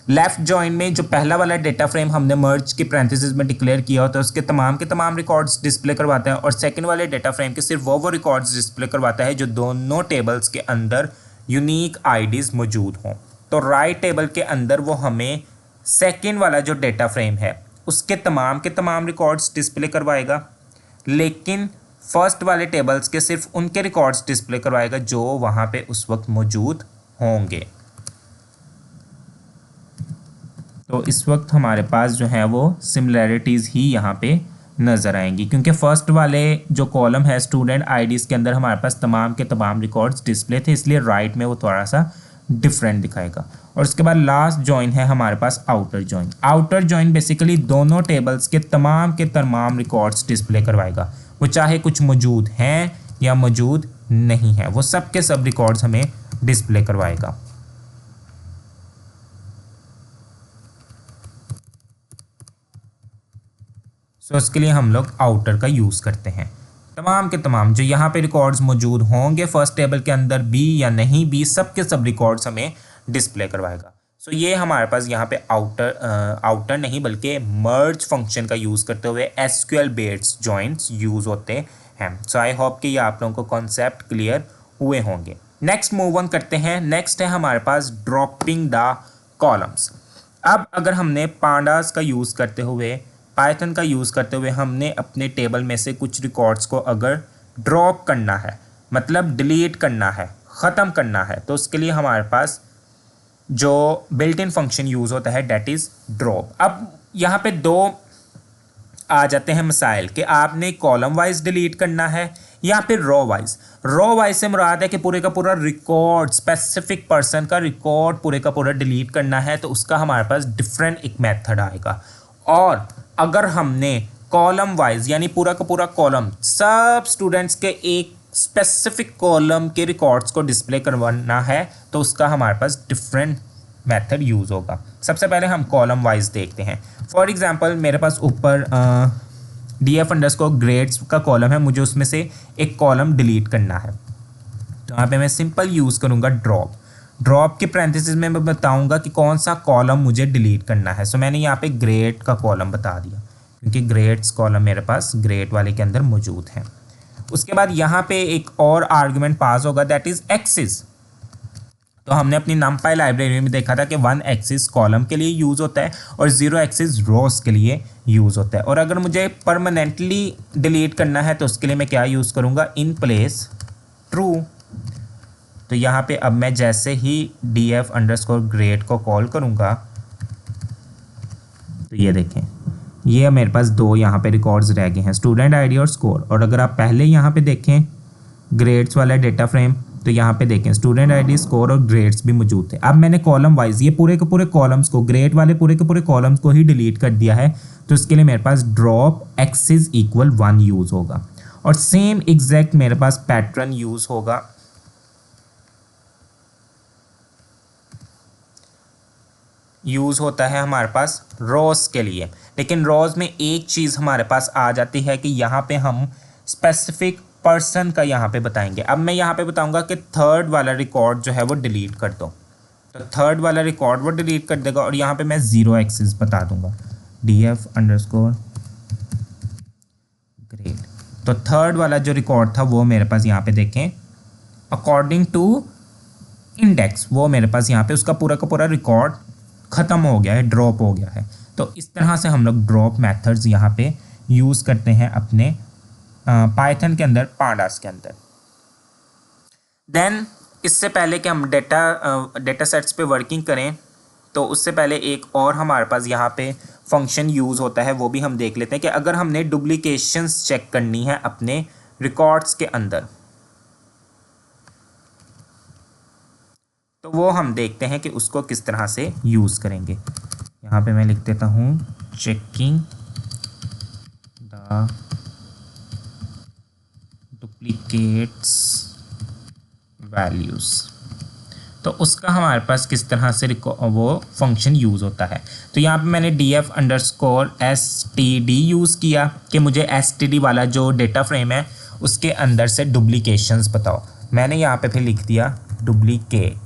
लेफ़्ट जॉइन में जो पहला वाला डेटा फ्रेम हमने मर्ज के पैरेंथेसिस में डिक्लेयर किया होता है उसके तमाम के तमाम रिकॉर्ड्स डिस्प्ले करवाता है, और सेकंड वाले डेटा फ्रेम के सिर्फ वो रिकॉर्ड्स डिस्प्ले करवाता है जो दोनों टेबल्स के अंदर यूनिक आईडीज़ मौजूद हों। तो राइट टेबल के अंदर वो हमें सेकंड वाला जो डेटा फ्रेम है उसके तमाम के तमाम रिकॉर्ड्स डिस्प्ले करवाएगा, लेकिन फर्स्ट वाले टेबल्स के सिर्फ उनके रिकॉर्ड्स डिस्प्ले करवाएगा जो वहाँ पे उस वक्त मौजूद होंगे। तो इस वक्त हमारे पास जो है वो सिमिलैरिटीज़ ही यहाँ पे नज़र आएंगी, क्योंकि फ़र्स्ट वाले जो कॉलम है स्टूडेंट आईडीज़ के अंदर हमारे पास तमाम के तमाम रिकॉर्ड्स डिस्प्ले थे, इसलिए राइट में वो थोड़ा सा डिफरेंट दिखाएगा। और उसके बाद लास्ट जॉइन है हमारे पास outer join. Outer join basically दोनों टेबल्स के तमाम रिकॉर्ड्स डिस्प्ले करवाएगा, वो चाहे कुछ मौजूद हैं या मौजूद नहीं है, वो सब के सब रिकॉर्ड्स हमें डिस्प्ले करवाएगा। सो इसके लिए हम लोग आउटर का यूज़ करते हैं। तमाम के तमाम जो यहाँ पे रिकॉर्ड्स मौजूद होंगे फर्स्ट टेबल के अंदर बी या नहीं बी, सब के सब रिकॉर्ड्स हमें डिस्प्ले करवाएगा। सो ये हमारे पास यहाँ पे आउटर नहीं बल्कि मर्ज फंक्शन का यूज़ करते हुए एसक्यूएल बेस्ड जॉइंट्स यूज़ होते हैं। सो आई होप कि ये आप लोगों को कॉन्सेप्ट क्लियर हुए होंगे। नेक्स्ट मूव ऑन करते हैं। नेक्स्ट है हमारे पास ड्रॉपिंग द कॉलम्स। अब अगर हमने पांडास का यूज़ करते हुए पाइथन का यूज़ करते हुए हमने अपने टेबल में से कुछ रिकॉर्ड्स को अगर ड्रॉप करना है, मतलब डिलीट करना है, ख़त्म करना है, तो उसके लिए हमारे पास जो बिल्ट इन फंक्शन यूज़ होता है डेट इज़ ड्रॉप। अब यहाँ पे दो आ जाते हैं मसाइल कि आपने कॉलम वाइज डिलीट करना है या फिर रो वाइज। रो वाइज से मुराद है कि पूरे का पूरा रिकॉर्ड, स्पेसिफिक पर्सन का रिकॉर्ड पूरे का पूरा डिलीट करना है, तो उसका हमारे पास डिफरेंट एक मेथड आएगा। और अगर हमने कॉलम वाइज यानी पूरा का पूरा कॉलम सब स्टूडेंट्स के एक स्पेसिफिक कॉलम के रिकॉर्ड्स को डिस्प्ले करवाना है, तो उसका हमारे पास डिफरेंट मेथड यूज़ होगा। सबसे पहले हम कॉलम वाइज देखते हैं। फॉर एग्जांपल मेरे पास ऊपर df_grades का कॉलम है, मुझे उसमें से एक कॉलम डिलीट करना है, तो यहाँ पे मैं सिंपल यूज़ करूँगा ड्रॉप के पैरेंथेसिस में मैं बताऊंगा कि कौन सा कॉलम मुझे डिलीट करना है। सो मैंने यहाँ पे ग्रेड का कॉलम बता दिया, क्योंकि ग्रेड्स कॉलम मेरे पास ग्रेड वाले के अंदर मौजूद है। उसके बाद यहाँ पे एक और आर्गुमेंट पास होगा दैट इज़ एक्सिस। तो हमने अपनी numpy लाइब्रेरी में देखा था कि 1 एक्सिस कॉलम के लिए यूज़ होता है और 0 एक्सिस रोज के लिए यूज़ होता है। और अगर मुझे परमानेंटली डिलीट करना है तो उसके लिए मैं क्या यूज़ करूँगा, इन प्लेस ट्रू। तो यहाँ पे अब मैं जैसे ही df_grade को कॉल करूँगा तो ये देखें, ये मेरे पास दो यहाँ पे रिकॉर्ड्स रह गए हैं, स्टूडेंट आईडी और स्कोर। और अगर आप पहले यहाँ पे देखें ग्रेड्स वाला डेटा फ्रेम, तो यहाँ पे देखें स्टूडेंट आईडी, स्कोर और ग्रेड्स भी मौजूद थे। अब मैंने कॉलम वाइज ये पूरे के पूरे कॉलम्स को, ग्रेड वाले पूरे के पूरे कॉलम्स को ही डिलीट कर दिया है, तो इसके लिए मेरे पास ड्रॉप एक्सिस इक्वल 1 यूज़ होगा। और सेम एग्जैक्ट मेरे पास पैटर्न यूज़ होगा, यूज़ होता है हमारे पास रोज़ के लिए। लेकिन रोज़ में एक चीज़ हमारे पास आ जाती है कि यहाँ पे हम स्पेसिफिक पर्सन का यहाँ पे बताएंगे। अब मैं यहाँ पे बताऊँगा कि थर्ड वाला रिकॉर्ड जो है वो डिलीट कर दो, तो थर्ड वाला रिकॉर्ड वो डिलीट कर देगा। और यहाँ पे मैं 0 एक्सिस बता दूँगा df_grade। तो थर्ड वाला जो रिकॉर्ड था वो मेरे पास यहाँ पे देखें अकॉर्डिंग टू इंडेक्स, वो मेरे पास यहाँ पे उसका पूरा का पूरा रिकॉर्ड ख़त्म हो गया है, ड्रॉप हो गया है। तो इस तरह से हम लोग ड्रॉप मेथड्स यहाँ पे यूज़ करते हैं अपने पाइथन के अंदर, पांडास के अंदर। देन इससे पहले कि हम डेटा सेट्स पे वर्किंग करें, तो उससे पहले एक और हमारे पास यहाँ पे फंक्शन यूज़ होता है, वो भी हम देख लेते हैं कि अगर हमने डुप्लीकेशंस चेक करनी है अपने रिकॉर्ड्स के अंदर, तो वो हम देखते हैं कि उसको किस तरह से यूज़ करेंगे। यहाँ पे मैं लिख देता हूँ चेकिंग द डुप्लीकेट्स वैल्यूज़। तो उसका हमारे पास किस तरह से वो फंक्शन यूज़ होता है। तो यहाँ पे मैंने df_std यूज़ किया कि मुझे std वाला जो डेटा फ्रेम है उसके अंदर से डुप्लीकेशंस बताओ। मैंने यहाँ पे फिर लिख दिया डुप्लीकेट।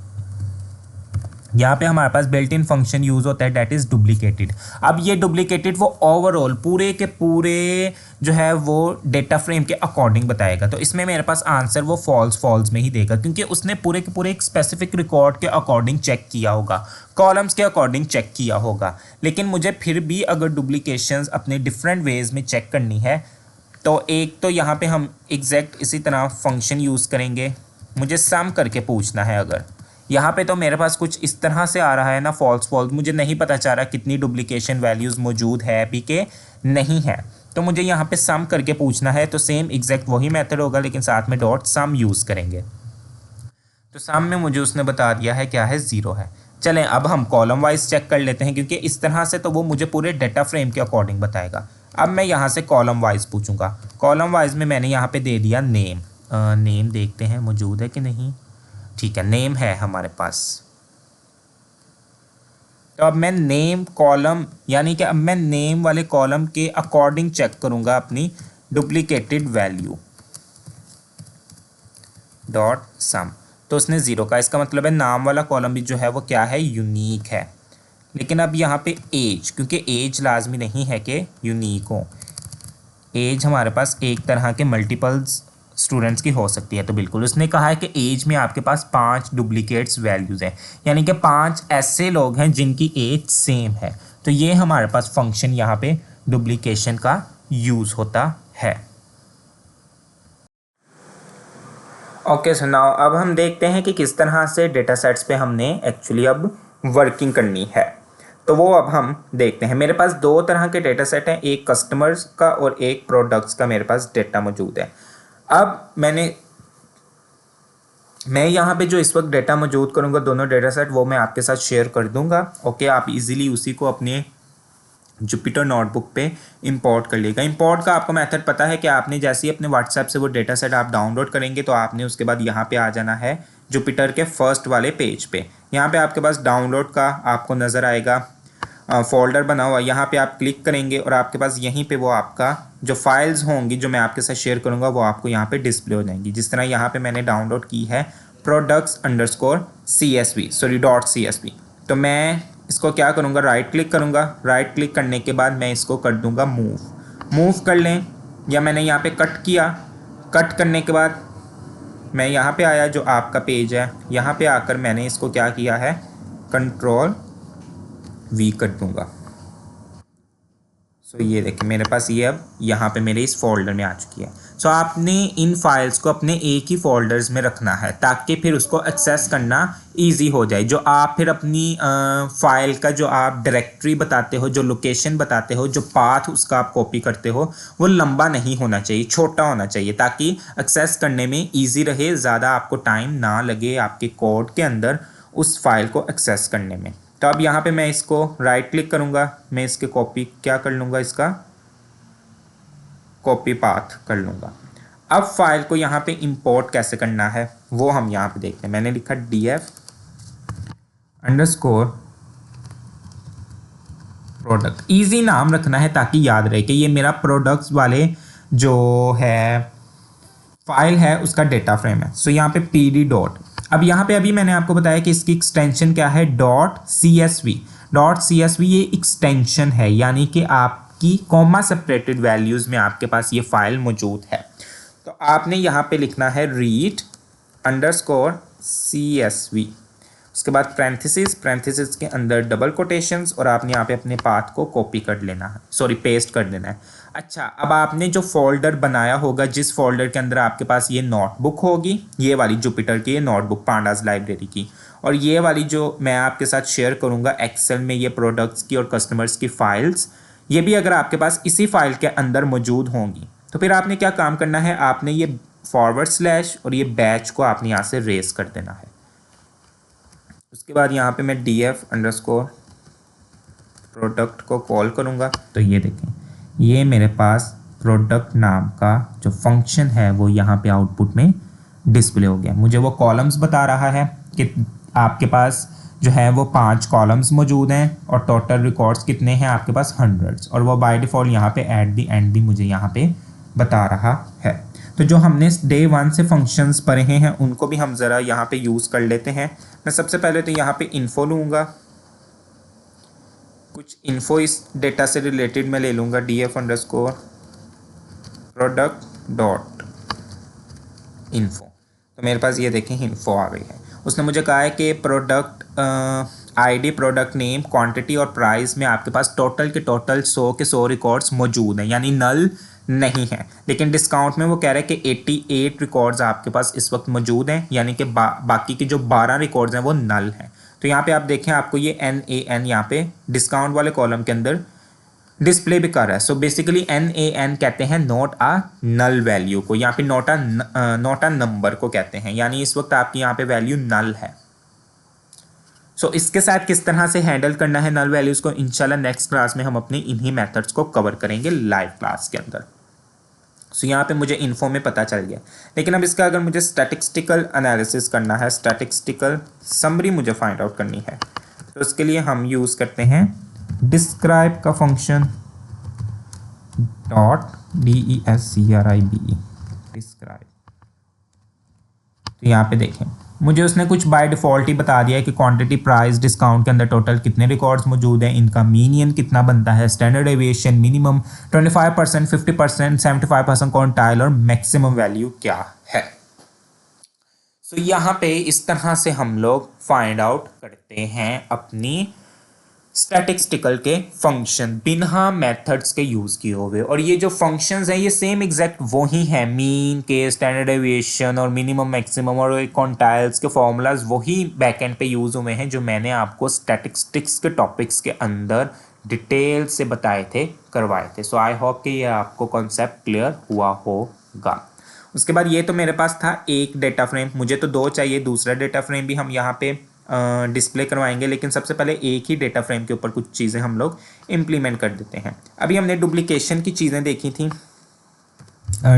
यहाँ पे हमारे पास बिल्ट इन फंक्शन यूज़ होता है डेट इज़ डुप्लीकेटेड। अब ये डुप्लीकेटेड वो ओवरऑल पूरे के पूरे जो है वो डेटा फ्रेम के अकॉर्डिंग बताएगा। तो इसमें मेरे पास आंसर वो फॉल्स में ही देगा, क्योंकि उसने पूरे के पूरे एक स्पेसिफिक रिकॉर्ड के अकॉर्डिंग चेक किया होगा, कॉलम्स के अकॉर्डिंग चेक किया होगा। लेकिन मुझे फिर भी अगर डुप्लीकेशंस अपने डिफरेंट वेज में चेक करनी है तो एक तो यहाँ पे हम एग्जैक्ट इसी तरह फंक्शन यूज़ करेंगे। मुझे सम करके पूछना है, अगर यहाँ पे तो मेरे पास कुछ इस तरह से आ रहा है ना फॉल्स, मुझे नहीं पता चल रहा कितनी डुप्लीकेशन वैल्यूज़ मौजूद है अभी के नहीं है। तो मुझे यहाँ पे सम करके पूछना है, तो सेम एग्जैक्ट वही मेथड होगा लेकिन साथ में डॉट सम यूज़ करेंगे। तो सम में मुझे उसने बता दिया है क्या है, 0 है। चलें अब हम कॉलम वाइज चेक कर लेते हैं, क्योंकि इस तरह से तो वो मुझे पूरे डेटा फ्रेम के अकॉर्डिंग बताएगा। अब मैं यहाँ से कॉलम वाइज पूछूंगा। कॉलम वाइज में मैंने यहाँ पे दे दिया नेम। नेम देखते हैं मौजूद है कि नहीं। ठीक है, नेम है हमारे पास। तो अब मैं नेम कॉलम यानी कि अब मैं नेम वाले कॉलम के अकॉर्डिंग चेक करूंगा अपनी डुप्लीकेटेड वैल्यू डॉट सम। तो उसने 0 का, इसका मतलब है नाम वाला कॉलम भी जो है वो क्या है, यूनिक है। लेकिन अब यहाँ पे एज, क्योंकि एज लाजमी नहीं है कि यूनिक हो। एज हमारे पास एक तरह के मल्टीपल्स स्टूडेंट्स की हो सकती है। तो बिल्कुल उसने कहा है कि एज में आपके पास 5 डुप्लीकेट्स वैल्यूज़ हैं, यानी कि 5 ऐसे लोग हैं जिनकी एज सेम है। तो ये हमारे पास फंक्शन यहाँ पे डुप्लीकेशन का यूज़ होता है। ओके सो नाउ अब हम देखते हैं कि किस तरह से डेटा सेट्स पे हमने एक्चुअली अब वर्किंग करनी है। तो वो अब हम देखते हैं। मेरे पास 2 तरह के डेटा सेट हैं, एक कस्टमर्स का और एक प्रोडक्ट्स का मेरे पास डेटा मौजूद है। अब मैं यहाँ पे जो इस वक्त डेटा मौजूद करूँगा, दोनों डेटा सेट वो मैं आपके साथ शेयर कर दूँगा। ओके, आप इजीली उसी को अपने जुपिटर नोटबुक पे इंपोर्ट कर लेगा। इंपोर्ट का आपको मेथड पता है कि आपने जैसे ही अपने व्हाट्सएप से वो डेटा सेट आप डाउनलोड करेंगे तो आपने उसके बाद यहाँ पे आ जाना है जुपिटर के फर्स्ट वाले पेज पे। यहाँ पे आपके पास डाउनलोड का आपको नज़र आएगा फोल्डर बना हुआ, यहाँ पे आप क्लिक करेंगे और आपके पास यहीं पे वो आपका जो फाइल्स होंगी जो मैं आपके साथ शेयर करूँगा वो आपको यहाँ पे डिस्प्ले हो जाएंगी। जिस तरह यहाँ पे मैंने डाउनलोड की है products_csv। तो मैं इसको क्या करूँगा, राइट क्लिक करूँगा। राइट क्लिक करने के बाद मैं इसको कर दूँगा मूव कर लें, या मैंने यहाँ पे कट किया। कट करने के बाद मैं यहाँ पे आया, जो आपका पेज है यहाँ पे आकर मैंने इसको क्या किया है, Ctrl+V कर दूँगा। सो ये देखिए मेरे पास ये अब यहाँ पे मेरे इस फोल्डर में आ चुकी है। सो आपने इन फाइल्स को अपने एक ही फोल्डर्स में रखना है ताकि फिर उसको एक्सेस करना इजी हो जाए। जो आप फिर अपनी फाइल का जो आप डायरेक्टरी बताते हो, जो लोकेशन बताते हो, जो पाथ उसका आप कॉपी करते हो, वो लंबा नहीं होना चाहिए, छोटा होना चाहिए ताकि एक्सेस करने में ईजी रहे, ज़्यादा आपको टाइम ना लगे आपके कोड के अंदर उस फाइल को एक्सेस करने में। तो अब यहाँ पे मैं इसको राइट क्लिक करूँगा, मैं इसके कॉपी क्या कर लूँगा, इसका कॉपी पाथ कर लूँगा। अब फाइल को यहाँ पे इंपोर्ट कैसे करना है वो हम यहाँ पे देखते हैं। मैंने लिखा df_product। इजी नाम रखना है ताकि याद रहे कि ये मेरा प्रोडक्ट्स वाले जो है फाइल है उसका डेटा फ्रेम है। सो यहाँ पे pd डॉट, अब यहाँ पे अभी मैंने आपको बताया कि इसकी एक्सटेंशन क्या है, .csv। ये एक्सटेंशन है, यानी कि आपकी कॉमा सेपरेटेड वैल्यूज़ में आपके पास ये फाइल मौजूद है। तो आपने यहाँ पे लिखना है read_csv, उसके बाद पैरेंथेसिस के अंदर डबल कोटेशंस, और आपने यहाँ पे अपने पाथ को कॉपी कर लेना है, पेस्ट कर देना है। अच्छा, अब आपने जो फोल्डर बनाया होगा, जिस फोल्डर के अंदर आपके पास ये नोटबुक होगी, ये वाली जुपिटर की ये नोटबुक पांडास लाइब्रेरी की, और ये वाली जो मैं आपके साथ शेयर करूँगा एक्सेल में ये प्रोडक्ट्स की और कस्टमर्स की फाइल्स, ये भी अगर आपके पास इसी फाइल के अंदर मौजूद होंगी तो फिर आपने क्या काम करना है, आपने ये / और ये बैच को आपने यहाँ से रेस कर देना है। उसके बाद यहाँ पे मैं df_product को कॉल करूँगा। तो ये देखें, ये मेरे पास प्रोडक्ट नाम का जो फंक्शन है वो यहाँ पे आउटपुट में डिस्प्ले हो गया। मुझे वो कॉलम्स बता रहा है कि आपके पास जो है वो 5 कॉलम्स मौजूद हैं और टोटल रिकॉर्ड्स कितने हैं आपके पास हंड्रेड्स, और वो बाय डिफ़ॉल्ट यहाँ पे एट दी एंड भी मुझे यहाँ पे बता रहा है। तो जो हमने डे 1 से फंक्शंस पढ़े हैं उनको भी हम ज़रा यहाँ पे यूज़ कर लेते हैं। मैं सबसे पहले तो यहाँ पे इन्फो लूँगा, कुछ इन्फो इस डेटा से रिलेटेड मैं ले लूँगा, df_product डॉट इन्फो। तो मेरे पास ये देखें इन्फो आ गई है। उसने मुझे कहा है कि product ID, product name, quantity और प्राइस में आपके पास टोटल के टोटल 100 के 100 रिकॉर्ड्स मौजूद हैं, यानी नल नहीं है। लेकिन डिस्काउंट में वो कह रहे हैं कि 88 रिकॉर्ड्स आपके पास इस वक्त मौजूद हैं, यानी कि बाकी के जो 12 रिकॉर्ड्स हैं वो नल हैं। तो यहाँ पे आप देखें आपको ये NaN यहाँ पे डिस्काउंट वाले कॉलम के अंदर डिस्प्ले भी कर रहा है। सो बेसिकली NaN कहते हैं नॉट आ नल वैल्यू को, यहाँ पे नॉट आ नंबर को कहते हैं, यानी इस वक्त आपकी यहाँ पे वैल्यू नल है। सो इसके साथ किस तरह से हैंडल करना है नल वैल्यूज़ को, इंशाल्लाह नेक्स्ट क्लास में हम अपने इन्हीं मेथड्स को कवर करेंगे लाइव क्लास के अंदर। सो यहाँ पे मुझे इन्फो में पता चल गया। लेकिन अब इसका अगर मुझे स्टैटिस्टिकल एनालिसिस करना है, स्टैटिस्टिकल समरी मुझे फाइंड आउट करनी है, तो उसके लिए हम यूज़ करते हैं डिस्क्राइब का फंक्शन डॉट DESCRIBE डिस्क्राइब। तो यहाँ पे देखें मुझे उसने कुछ बाय डिफ़ॉल्ट ही बता दिया है कि क्वांटिटी, प्राइस, डिस्काउंट के अंदर टोटल कितने रिकॉर्ड्स मौजूद हैं, इनका मीनियन कितना बनता है, स्टैंडर्ड डेविएशन मिनिमम 25%, 50%, 75% क्वांटाइल और मैक्सिमम वैल्यू क्या है। सो यहाँ पे इस तरह से हम लोग फाइंड आउट करते हैं अपनी स्टैटिस्टिकल के फंक्शन बिना मेथड्स के यूज़ किए हुए। और ये जो फंक्शंस हैं ये सेम एग्जैक्ट वही हैं, मीन के, स्टैंडर्ड डेविएशन और मिनिमम मैक्सिमम और क्वांटाइल्स के फॉर्मूलाज वही बैकएंड पे यूज़ हुए हैं जो मैंने आपको स्टैटिस्टिक्स के टॉपिक्स के अंदर डिटेल से बताए थे, करवाए थे। सो आई होप कि ये आपको कॉन्सेप्ट क्लियर हुआ होगा। उसके बाद ये तो मेरे पास था एक डेटा फ्रेम, मुझे तो 2 चाहिए, दूसरा डेटा फ्रेम भी हम यहाँ पे डिस्प्ले करवाएंगे, लेकिन सबसे पहले एक ही डेटा फ्रेम के ऊपर कुछ चीज़ें हम लोग इम्प्लीमेंट कर देते हैं। अभी हमने डुप्लीकेशन की चीज़ें देखी थी,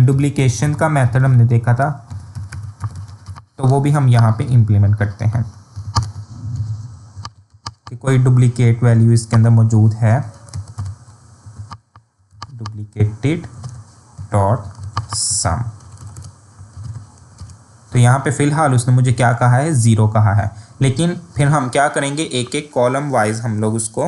डुप्लीकेशन का मेथड हमने देखा था, तो वो भी हम यहाँ पे इम्प्लीमेंट करते हैं कि कोई डुप्लीकेट वैल्यू इसके अंदर मौजूद है, डुप्लीकेटेड डॉट सम। तो यहाँ पे फ़िलहाल उसने मुझे क्या कहा है, 0 कहा है, लेकिन फिर हम क्या करेंगे एक एक कॉलम वाइज हम लोग उसको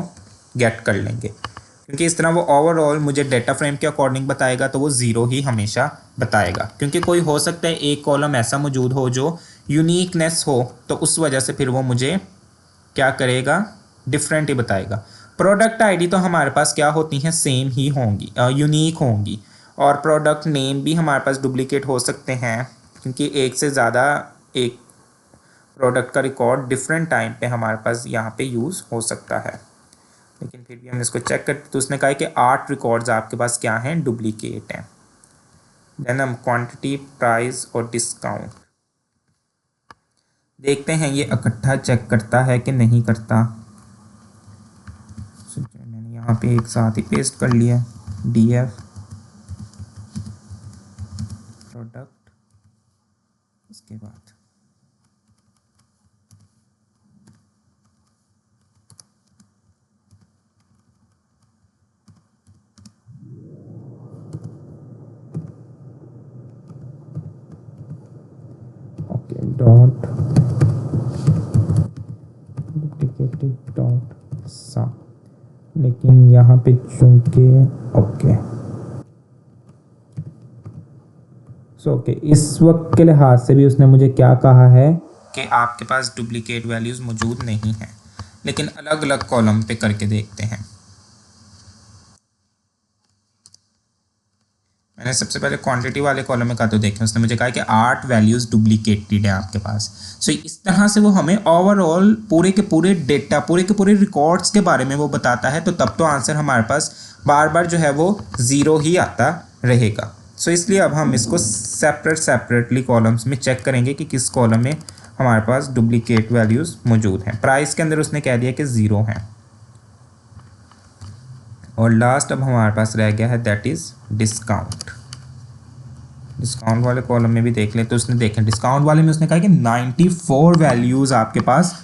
गेट कर लेंगे, क्योंकि इस तरह वो ओवरऑल मुझे डेटा फ्रेम के अकॉर्डिंग बताएगा, तो वो 0 ही हमेशा बताएगा। क्योंकि कोई हो सकता है एक कॉलम ऐसा मौजूद हो जो यूनिकनेस हो, तो उस वजह से फिर वो मुझे क्या करेगा, डिफरेंट ही बताएगा। प्रोडक्ट आईडी तो हमारे पास क्या होती हैं, सेम ही होंगी, यूनिक होंगी, और प्रोडक्ट नेम भी हमारे पास डुप्लीकेट हो सकते हैं, क्योंकि एक से ज़्यादा एक प्रोडक्ट का रिकॉर्ड डिफरेंट टाइम पे हमारे पास यहाँ पे यूज़ हो सकता है। लेकिन फिर भी हम इसको चेक करते, तो उसने कहा कि 8 रिकॉर्ड्स आपके पास क्या हैं, डुप्लीकेट हैं। देन हम क्वांटिटी, प्राइस और डिस्काउंट देखते हैं ये इकट्ठा चेक करता है कि नहीं करता। मैंने यहाँ पे एक साथ ही पेस्ट कर लिया, DF प्रोडक्ट, उसके बाद डॉट डुप्लीकेटेड डॉट सम। लेकिन यहाँ पे चूंकि ओके ओके इस वक्त के लिहाज से भी उसने मुझे क्या कहा है कि आपके पास डुप्लीकेट वैल्यूज़ मौजूद नहीं हैं, लेकिन अलग अलग कॉलम पे करके देखते हैं। मैंने सबसे पहले क्वांटिटी वाले कॉलम में कहा, तो देखें उसने मुझे कहा कि 8 वैल्यूज़ डुप्लीकेटेड है आपके पास। सो इस तरह से वो हमें ओवरऑल पूरे के पूरे डेटा, पूरे के पूरे रिकॉर्ड्स के बारे में वो बताता है, तो तब तो आंसर हमारे पास बार बार जो है वो 0 ही आता रहेगा। सो इसलिए अब हम इसको सेपरेटली कॉलम्स में चेक करेंगे कि किस कॉलम में हमारे पास डुप्लीकेट वैल्यूज़ मौजूद हैं। प्राइस के अंदर उसने कह दिया कि 0 हैं, और लास्ट अब हमारे पास रह गया है दैट इज़ डिस्काउंट। डिस्काउंट वाले कॉलम में भी देख लें, तो उसने देखें डिस्काउंट वाले में उसने कहा कि 94 वैल्यूज़ आपके पास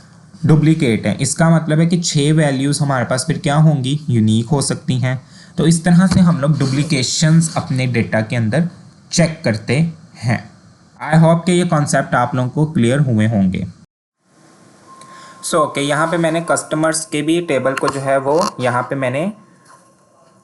डुप्लीकेट हैं, इसका मतलब है कि 6 वैल्यूज़ हमारे पास फिर क्या होंगी, यूनिक हो सकती हैं। तो इस तरह से हम लोग डुप्लीकेशंस अपने डेटा के अंदर चेक करते हैं। आई होप कि ये कॉन्सेप्ट आप लोगों को क्लियर हुए होंगे। ओके, यहाँ पे मैंने कस्टमर्स के भी टेबल को जो है वो यहाँ पे मैंने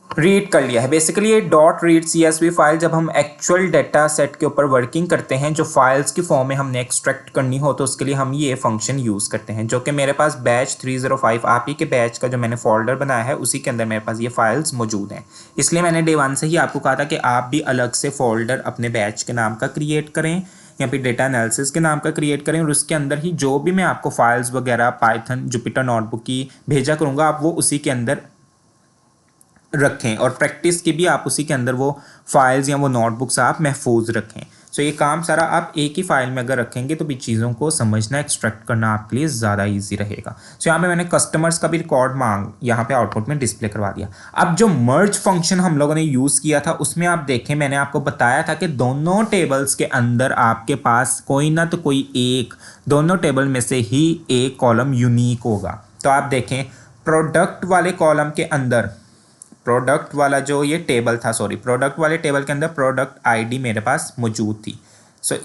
रीड कर लिया है। बेसिकली ये डॉट रीड CSV फाइल जब हम एक्चुअल डेटा सेट के ऊपर वर्किंग करते हैं, जो फाइल्स की फॉर्म में हमने एक्सट्रैक्ट करनी हो, तो उसके लिए हम ये फंक्शन यूज़ करते हैं, जो कि मेरे पास बैच 305 आप ही के बैच का जो मैंने फोल्डर बनाया है उसी के अंदर मेरे पास ये फाइल्स मौजूद हैं। इसलिए मैंने डे 1 से ही आपको कहा था कि आप भी अलग से फोल्डर अपने बैच के नाम का क्रिएट करें या फिर डेटा एनालिसिस के नाम का क्रिएट करें, और उसके अंदर ही जो भी मैं आपको फाइल्स वगैरह पाइथन जुपिटर नोटबुक की भेजा करूँगा आप वो उसी के अंदर रखें, और प्रैक्टिस की भी आप उसी के अंदर वो फाइल्स या वो नोटबुक्स आप महफूज रखें। सो ये काम सारा आप एक ही फाइल में अगर रखेंगे तो भी चीज़ों को समझना, एक्सट्रैक्ट करना आपके लिए ज़्यादा इजी रहेगा। सो यहाँ पे मैंने कस्टमर्स का भी रिकॉर्ड यहाँ पे आउटपुट में डिस्प्ले करवा दिया। अब जो मर्ज फंक्शन हम लोगों ने यूज़ किया था उसमें आप देखें, मैंने आपको बताया था कि दोनों टेबल्स के अंदर आपके पास कोई ना तो कोई एक, दोनों टेबल में से ही एक कॉलम यूनिक होगा। तो आप देखें प्रोडक्ट वाले कॉलम के अंदर, प्रोडक्ट वाला जो ये टेबल था, प्रोडक्ट वाले टेबल के अंदर प्रोडक्ट आईडी मेरे पास मौजूद थी।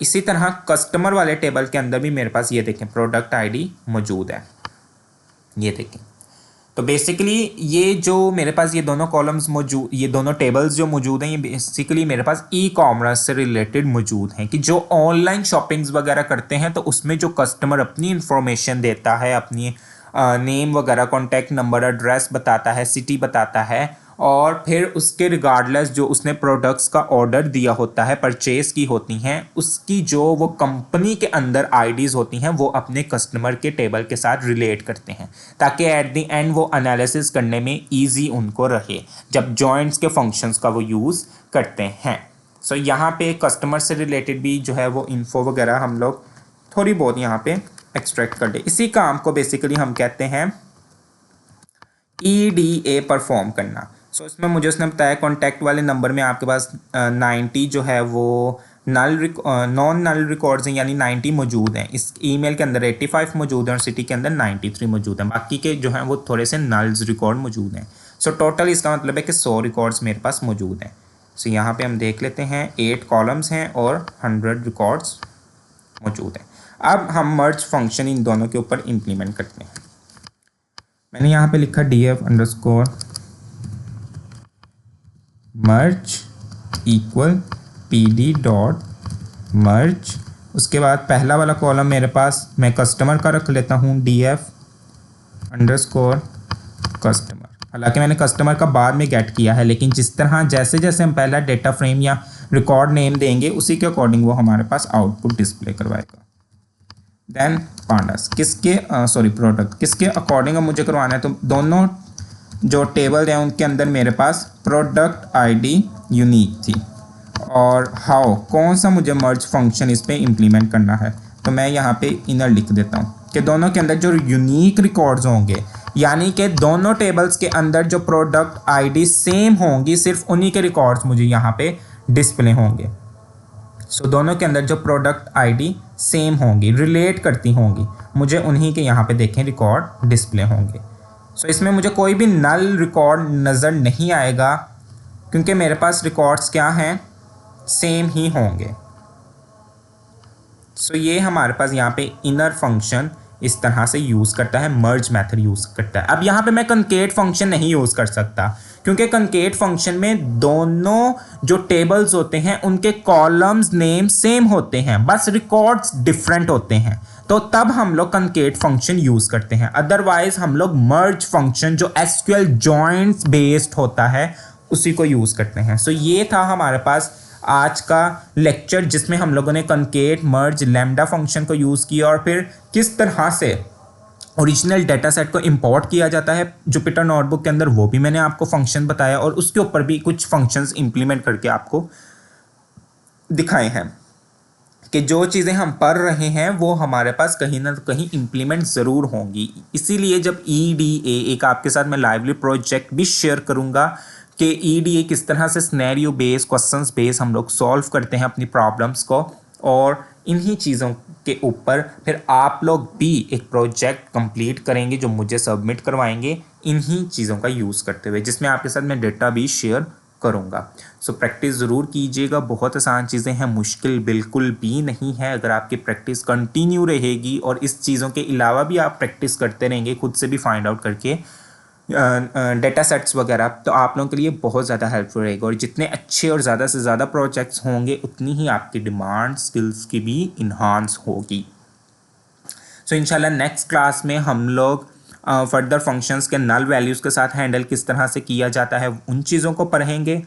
इसी तरह कस्टमर वाले टेबल के अंदर भी मेरे पास ये देखें प्रोडक्ट आईडी मौजूद है, ये देखें। तो बेसिकली ये जो मेरे पास ये दोनों कॉलम्स मौजूद, ये दोनों टेबल्स जो मौजूद हैं, ये बेसिकली मेरे पास ई-कॉमर्स से रिलेटेड मौजूद हैं, कि जो ऑनलाइन शॉपिंग्स वगैरह करते हैं तो उसमें जो कस्टमर अपनी इंफॉर्मेशन देता है, अपनी नेम वगैरह, कॉन्टैक्ट नंबर, एड्रेस बताता है, सिटी बताता है, और फिर उसके रिगार्डलेस जो उसने प्रोडक्ट्स का ऑर्डर दिया होता है, परचेज़ की होती हैं, उसकी जो वो कंपनी के अंदर आईडीज़ होती हैं वो अपने कस्टमर के टेबल के साथ रिलेट करते हैं, ताकि एट द एंड वो एनालिसिस करने में ईजी उनको रहे जब जॉइंट्स के फंक्शंस का वो यूज़ करते हैं। यहाँ पे कस्टमर से रिलेटेड भी जो है वो इन्फो वगैरह हम लोग थोड़ी बहुत यहाँ पे एक्सट्रैक्ट कर दे। इसी काम को बेसिकली हम कहते हैं EDA परफॉर्म करना। इसमें मुझे उसने बताया कॉन्टैक्ट वाले नंबर में आपके पास 90 जो है वो नॉन नल रिकॉर्ड्स हैं, यानी 90 मौजूद हैं। इस ईमेल के अंदर 85 मौजूद हैं और सिटी के अंदर 93 मौजूद हैं। बाकी के जो हैं वो थोड़े से नल्स रिकॉर्ड मौजूद हैं। टोटल इसका मतलब है कि 100 रिकॉर्ड्स मेरे पास मौजूद हैं। यहाँ पे हम देख लेते हैं 8 कॉलम्स हैं और 100 रिकॉर्ड्स मौजूद हैं। अब हम मर्ज फंक्शन इन दोनों के ऊपर इम्प्लीमेंट करते हैं। मैंने यहाँ पे लिखा df_merge इक्वल pd.merge। उसके बाद पहला वाला कॉलम मेरे पास मैं कस्टमर का रख लेता हूँ df_customer। हालांकि मैंने कस्टमर का बाद में गेट किया है, लेकिन जिस तरह जैसे जैसे हम पहला डेटा फ्रेम या रिकॉर्ड नेम देंगे उसी के अकॉर्डिंग वो हमारे पास आउटपुट डिस्प्ले करवाएगा। देन पांडास किसके प्रोडक्ट किसके अकॉर्डिंग मुझे करवाना है, तो दोनों जो टेबल हैं उनके अंदर मेरे पास प्रोडक्ट आईडी यूनिक थी, और हाउ कौन सा मुझे मर्ज फंक्शन इस पर इम्प्लीमेंट करना है, तो मैं यहाँ पे इनर लिख देता हूँ कि दोनों के अंदर जो यूनिक रिकॉर्ड्स होंगे, यानी कि दोनों टेबल्स के अंदर जो प्रोडक्ट आईडी सेम होंगी, सिर्फ उन्हीं के रिकॉर्ड्स मुझे यहाँ पे डिस्प्ले होंगे। दोनों के अंदर जो प्रोडक्ट आईडी सेम होंगी, रिलेट करती होंगी, मुझे उन्हीं के यहाँ पे देखें रिकॉर्ड डिस्प्ले होंगे। इसमें मुझे कोई भी नल रिकॉर्ड नज़र नहीं आएगा, क्योंकि मेरे पास रिकॉर्ड्स क्या हैं, सेम ही होंगे। ये हमारे पास यहाँ पे इनर फंक्शन इस तरह से यूज़ करता है, मर्ज मेथड यूज़ करता है। अब यहाँ पे मैं कंकेट फंक्शन नहीं यूज़ कर सकता, क्योंकि कंकेट फंक्शन में दोनों जो टेबल्स होते हैं उनके कॉलम्स नेम सेम होते हैं, बस रिकॉर्ड्स डिफरेंट होते हैं, तो तब हम लोग कंकेट फंक्शन यूज़ करते हैं। अदरवाइज हम लोग मर्ज फंक्शन जो एसक्यूएल जॉइंट्स बेस्ड होता है उसी को यूज़ करते हैं। ये था हमारे पास आज का लेक्चर, जिसमें हम लोगों ने कंकेट, मर्ज, लैम्डा फंक्शन को यूज़ किया, और फिर किस तरह से ओरिजिनल डेटा सेट को इंपोर्ट किया जाता है जुपिटर नोटबुक के अंदर, वो भी मैंने आपको फंक्शन बताया, और उसके ऊपर भी कुछ फंक्शंस इंप्लीमेंट करके आपको दिखाए हैं कि जो चीज़ें हम पढ़ रहे हैं वो हमारे पास कहीं ना कहीं इम्प्लीमेंट ज़रूर होंगी। इसीलिए जब EDA एक आपके साथ मैं लाइवली प्रोजेक्ट भी शेयर करूँगा कि EDA किस तरह से सिनेरियो बेस, क्वेश्चंस बेस हम लोग सॉल्व करते हैं अपनी प्रॉब्लम्स को, और इन्हीं चीज़ों के ऊपर फिर आप लोग भी एक प्रोजेक्ट कंप्लीट करेंगे जो मुझे सबमिट करवाएंगे इन्हीं चीज़ों का यूज़ करते हुए, जिसमें आपके साथ मैं डेटा भी शेयर करूँगा। सो प्रैक्टिस ज़रूर कीजिएगा, बहुत आसान चीज़ें हैं, मुश्किल बिल्कुल भी नहीं है। अगर आपकी प्रैक्टिस कंटिन्यू रहेगी और इस चीज़ों के अलावा भी आप प्रैक्टिस करते रहेंगे, खुद से भी फाइंड आउट करके डेटा सेट्स वगैरह, तो आप लोगों के लिए बहुत ज़्यादा हेल्पफुल रहेगा। और जितने अच्छे और ज़्यादा से ज़्यादा प्रोजेक्ट्स होंगे उतनी ही आपकी डिमांड स्किल्स की भी इन्हांस होगी। सो इंशाल्लाह नेक्स्ट क्लास में हम लोग फर्दर फंक्शंस के नल वैल्यूज़ के साथ हैंडल किस तरह से किया जाता है उन चीज़ों को पढ़ेंगे,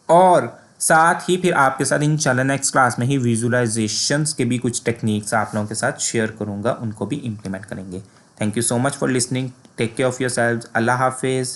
और साथ ही फिर आपके साथ इंशाल्लाह नेक्स्ट क्लास में ही विजुअलाइजेशंस के भी कुछ टेक्निक्स आप लोगों के साथ शेयर करूँगा, उनको भी इम्प्लीमेंट करेंगे। Thank you so much for listening, take care of yourselves, अल्लाह हाफिज़।